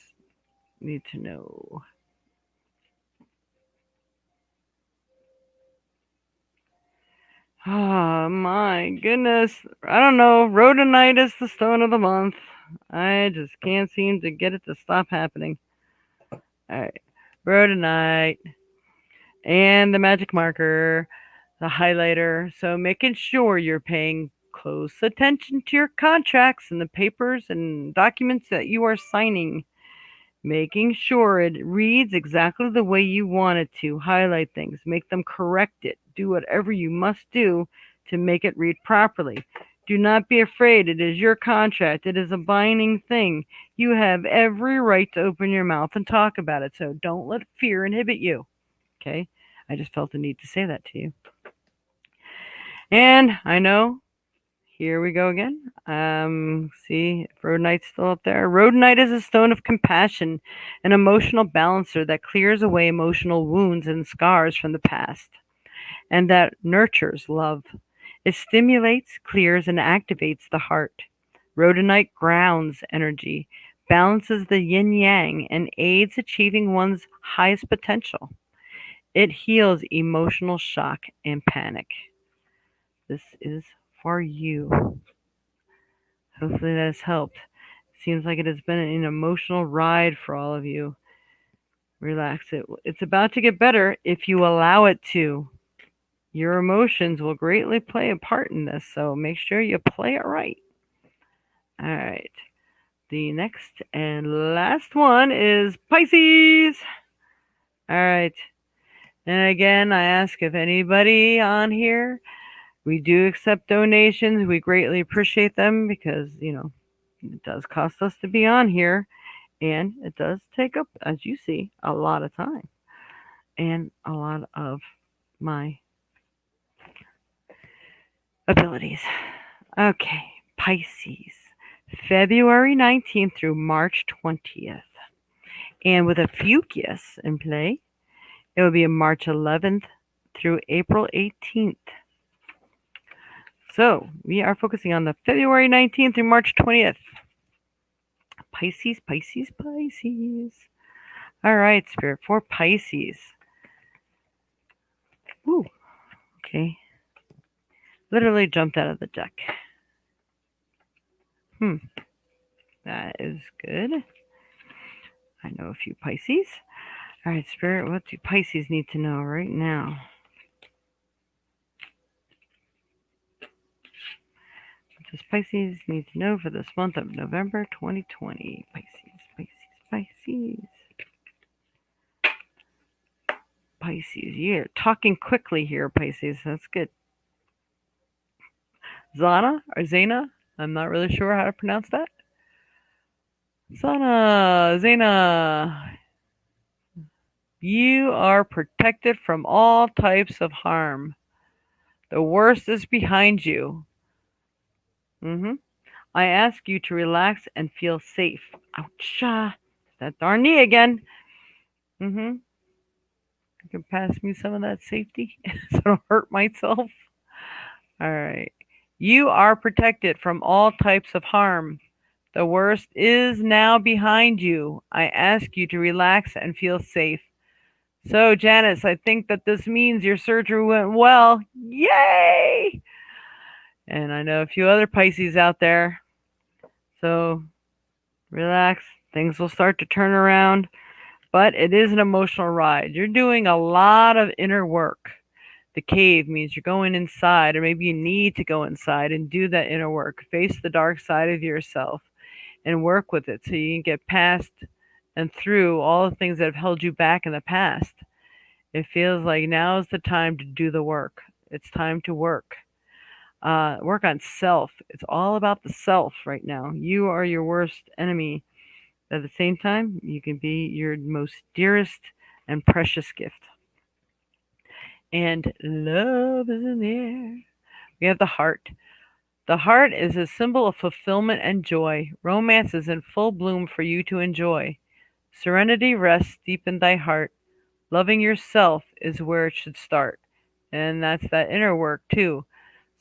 need to know? Oh my goodness. I don't know. Rhodonite is the stone of the month. I just can't seem to get it to stop happening. Alright. Rhodonite. And the magic marker. The highlighter. So making sure you're paying close attention to your contracts and the papers and documents that you are signing. Making sure it reads exactly the way you want it to. Highlight things, make them correct it, do whatever you must do to make it read properly. Do not be afraid. It is your contract. It is a binding thing. You have every right to open your mouth and talk about it. So don't let fear inhibit you. Okay? I just felt the need to say that to you. And I know here we go again. See if Rhodonite's still up there. Rhodonite is a stone of compassion, an emotional balancer that clears away emotional wounds and scars from the past, and that nurtures love. It stimulates, clears, and activates the heart. Rhodonite grounds energy, balances the yin yang, and aids achieving one's highest potential. It heals emotional shock and panic. This is for you. Hopefully that has helped. Seems like it has been an emotional ride for all of you. Relax it. It's about to get better if you allow it to. Your emotions will greatly play a part in this, so make sure you play it right. All right. The next and last one is Pisces. All right. And again, I ask if anybody on here, we do accept donations. We greatly appreciate them because, it does cost us to be on here. And it does take up, as you see, a lot of time and a lot of my abilities. Okay, Pisces, February 19th through March 20th. And with a Fucus in play, it will be March 11th through April 18th. So we are focusing on the February 19th through March 20th. Pisces, Pisces, Pisces. All right, Spirit, for Pisces. Ooh, okay. Literally jumped out of the deck. That is good. I know a few Pisces. All right, Spirit, what do Pisces need to know right now? What does Pisces need to know for this month of November 2020? Pisces, Pisces, Pisces. Pisces. You're talking quickly here, Pisces. That's good. Zana or Zana? I'm not really sure how to pronounce that. Zana. You are protected from all types of harm. The worst is behind you. hmm I ask you to relax and feel safe. Ouch. That darn knee again. You can pass me some of that safety so I don't hurt myself. All right. You are protected from all types of harm. The worst is now behind you. I ask you to relax and feel safe. So, Janice, I think that this means your surgery went well. Yay! And I know a few other Pisces out there. So, relax. Things will start to turn around. But it is an emotional ride. You're doing a lot of inner work. The cave means you're going inside, or maybe you need to go inside and do that inner work. Face the dark side of yourself and work with it so you can get past and through all the things that have held you back in the past. It feels like now is the time to do the work. It's time to work. Work on self. It's all about the self right now. You are your worst enemy. At the same time, you can be your most dearest and precious gift. And love is in the air. We have the heart. The heart is a symbol of fulfillment and joy. Romance is in full bloom for you to enjoy. Serenity rests deep in thy heart. Loving yourself is where it should start. And that's that inner work too.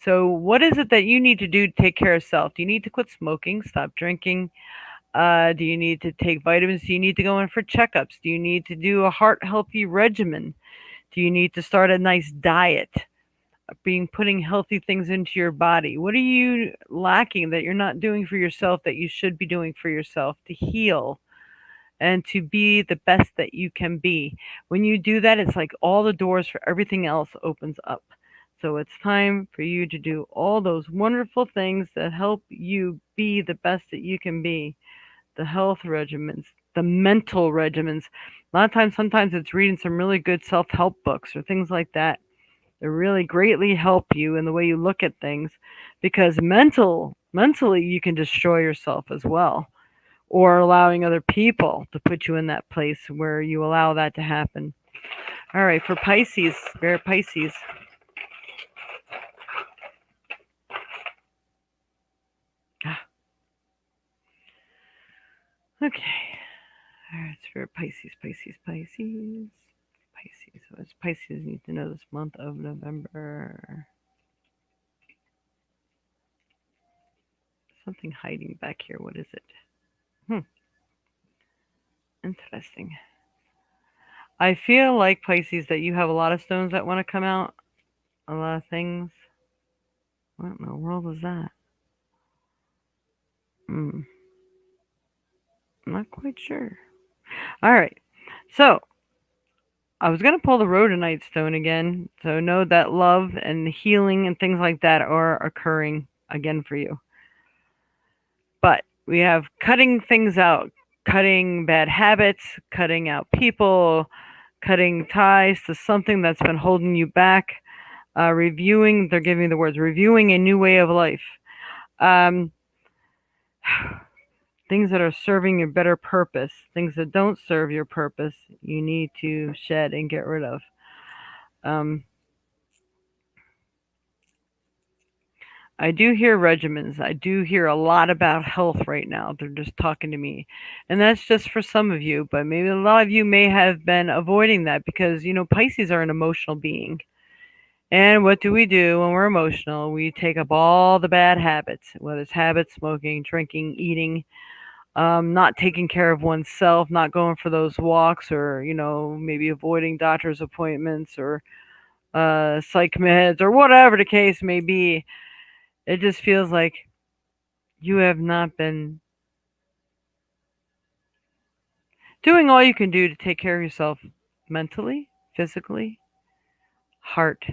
So, what is it that you need to do to take care of self? Do you need to quit smoking, stop drinking? Do you need to take vitamins? Do you need to go in for checkups? Do you need to do a heart healthy regimen? Do you need to start a nice diet? Being putting healthy things into your body. What are you lacking that you're not doing for yourself that you should be doing for yourself to heal and to be the best that you can be? When you do that, it's like all the doors for everything else opens up. So it's time for you to do all those wonderful things that help you be the best that you can be. The health regimens, the mental regimens. A lot of times, sometimes it's reading some really good self help books or things like that that really greatly help you in the way you look at things because mentally you can destroy yourself as well or allowing other people to put you in that place where you allow that to happen. All right, for Pisces, Bear Pisces. Okay. All right, Spirit Pisces, Pisces, Pisces. Pisces. What does Pisces need to know this month of November? Something hiding back here. What is it? Interesting. I feel like Pisces that you have a lot of stones that want to come out. A lot of things. What in the world is that? I'm not quite sure. All right. So I was gonna pull the rhodonite stone again. So know that love and healing and things like that are occurring again for you. But we have cutting things out, cutting bad habits, cutting out people, cutting ties to something that's been holding you back. Reviewing, they're giving the words, reviewing a new way of life. Um, things that are serving a better purpose, things that don't serve your purpose, you need to shed and get rid of. I do hear regimens. I do hear a lot about health right now. They're just talking to me. And that's just for some of you, but maybe a lot of you may have been avoiding that because, Pisces are an emotional being. And what do we do when we're emotional? We take up all the bad habits, whether it's habits, smoking, drinking, eating, not taking care of oneself, not going for those walks, or maybe avoiding doctor's appointments or psych meds or whatever the case may be. It just feels like you have not been doing all you can do to take care of yourself mentally, physically, heart.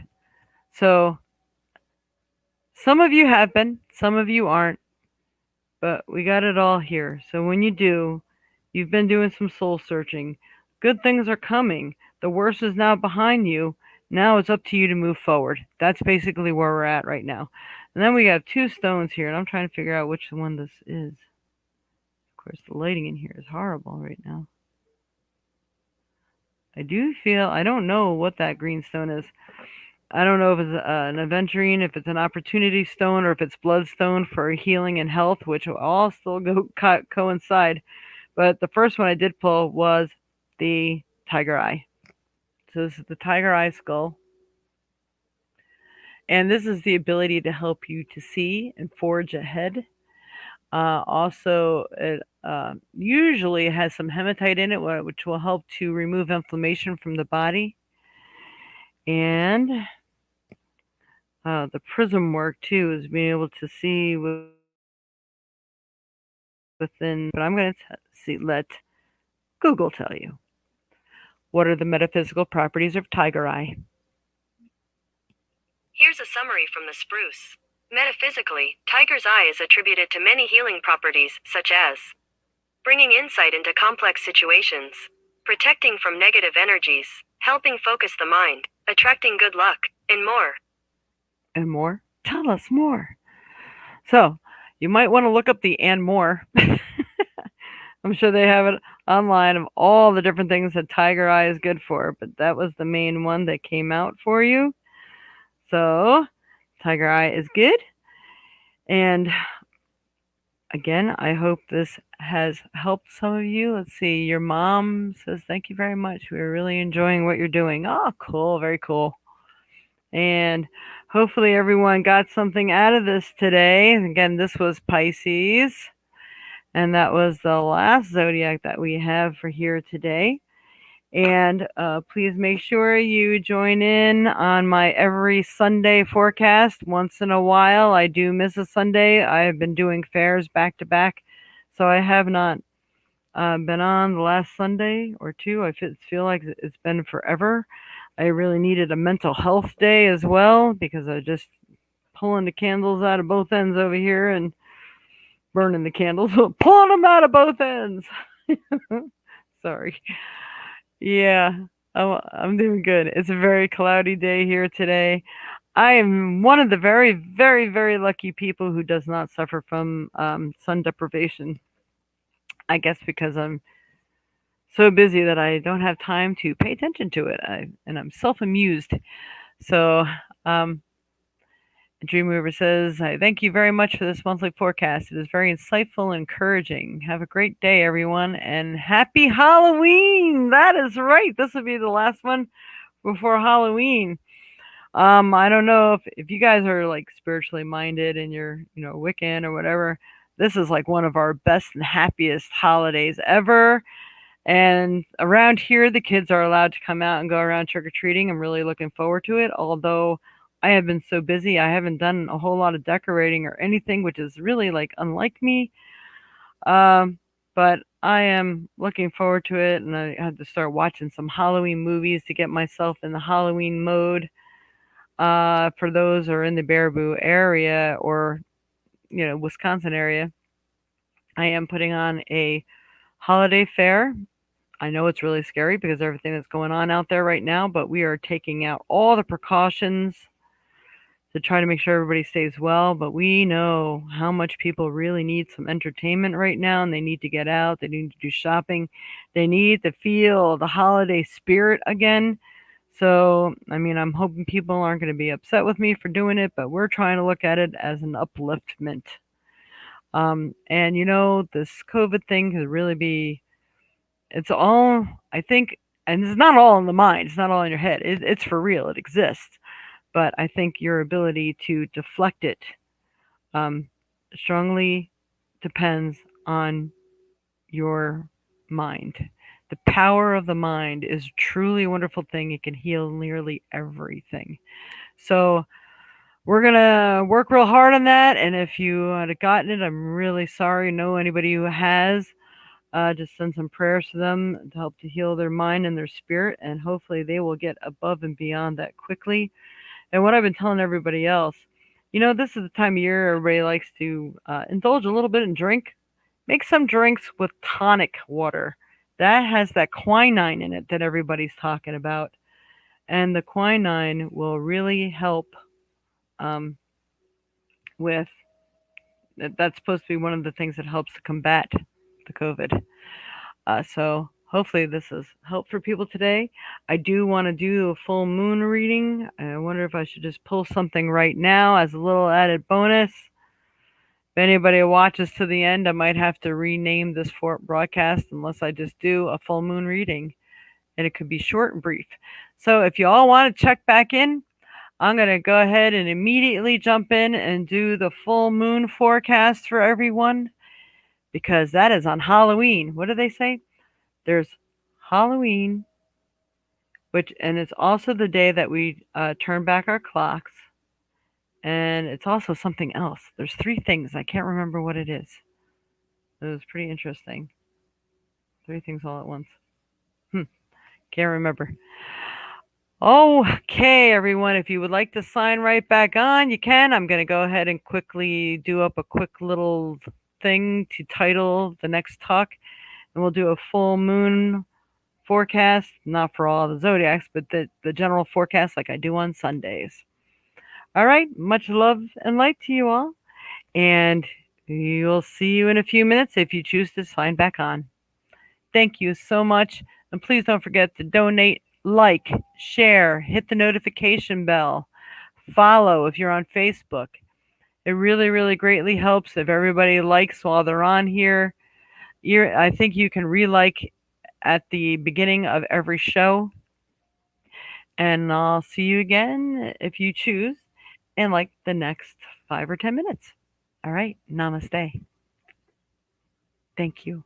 So some of you have been, some of you aren't, but we got it all here. So when you do, You've been doing some soul searching. Good things are coming. The worst is now behind you. Now it's up to you to move forward. That's basically where we're at right now. And then we have two stones here, and I'm trying to figure out which one this is. Of course, the lighting in here is horrible right now. I don't know what that green stone is. I don't know if it's an aventurine, if it's an opportunity stone, or if it's bloodstone for healing and health, which will all still coincide. But the first one I did pull was the tiger eye. So this is the tiger eye skull. And this is the ability to help you to see and forge ahead. Also, it usually has some hematite in it, which will help to remove inflammation from the body. And the prism work too is being able to see within. But I'm going to let Google tell you. What are the metaphysical properties of tiger eye? Here's a summary from the spruce. Metaphysically, tiger's eye is attributed to many healing properties, such as bringing insight into complex situations, protecting from negative energies, helping focus the mind, attracting good luck, and more. And more? Tell us more. So, you might want to look up the and more. I'm sure they have it online of all the different things that tiger eye is good for, but that was the main one that came out for you. So, tiger eye is good. And again, I hope this has helped some of you. Let's see. Your mom says, thank you very much. We're really enjoying what you're doing. Oh, cool. Very cool. And hopefully everyone got something out of this today. Again, this was Pisces. And that was the last zodiac that we have for here today. And please make sure you join in on my every Sunday forecast. Once in a while, I do miss a Sunday. I have been doing fairs back to back, so I have not been on the last Sunday or two. I feel like it's been forever. I really needed a mental health day as well because I just pulling the candles out of both ends over here and burning the candles, pulling them out of both ends. Sorry. Yeah, I'm doing good. It's a very cloudy day here today. I am one of the very, very, very lucky people who does not suffer from sun deprivation. I guess because I'm so busy that I don't have time to pay attention to it. And I'm self-amused. So, Dreamweaver says, I thank you very much for this monthly forecast. It is very insightful and encouraging. Have a great day, everyone, and happy Halloween. That is right. This will be the last one before Halloween. I don't know if you guys are like spiritually minded and you're, Wiccan or whatever. This is like one of our best and happiest holidays ever. And around here, the kids are allowed to come out and go around trick or treating. I'm really looking forward to it. Although I have been so busy, I haven't done a whole lot of decorating or anything, which is really like unlike me. But I am looking forward to it, and I had to start watching some Halloween movies to get myself in the Halloween mode. For those who are in the Baraboo area or Wisconsin area, I am putting on a holiday fair. I know it's really scary because of everything that's going on out there right now, but we are taking out all the precautions to try to make sure everybody stays well. But we know how much people really need some entertainment right now, and they need to get out. They need to do shopping. They need to feel the holiday spirit again. So, I'm hoping people aren't going to be upset with me for doing it, but we're trying to look at it as an upliftment. And this COVID thing could really be, it's all, I think, and it's not all in the mind, it's not all in your head. It's for real, it exists. But I think your ability to deflect it strongly depends on your mind. The power of the mind is truly a wonderful thing. It can heal nearly everything. So we're going to work real hard on that. And if you had gotten it, I'm really sorry. Know anybody who has, just send some prayers to them to help to heal their mind and their spirit. And hopefully they will get above and beyond that quickly. And what I've been telling everybody else, this is the time of year everybody likes to indulge a little bit and drink. Make some drinks with tonic water. That has that quinine in it that everybody's talking about. And the quinine will really help um, with that's supposed to be one of the things that helps to combat the COVID. So hopefully this is help for people today. I do want to do a full moon reading. I wonder if I should just pull something right now as a little added bonus. If anybody watches to the end, I might have to rename this for broadcast unless I just do a full moon reading. And it could be short and brief. So if you all want to check back in, I'm going to go ahead and immediately jump in and do the full moon forecast for everyone because that is on Halloween. What do they say? There's Halloween, and it's also the day that we turn back our clocks, and it's also something else. There's three things. I can't remember what it is. It was pretty interesting. Three things all at once. Can't remember. Okay, everyone, if you would like to sign right back on, you can. I'm going to go ahead and quickly do up a quick little thing to title the next talk, and we'll do a full moon forecast, not for all the zodiacs, but the general forecast like I do on Sundays. All right, much love and light to you all, and you'll see you in a few minutes if you choose to sign back on. Thank you so much, and please don't forget to donate, like, share, hit the notification bell, follow if you're on Facebook. It really, really greatly helps if everybody likes while they're on here. I think you can re-like at the beginning of every show. And I'll see you again if you choose in like the next 5 or 10 minutes. All right. Namaste. Thank you.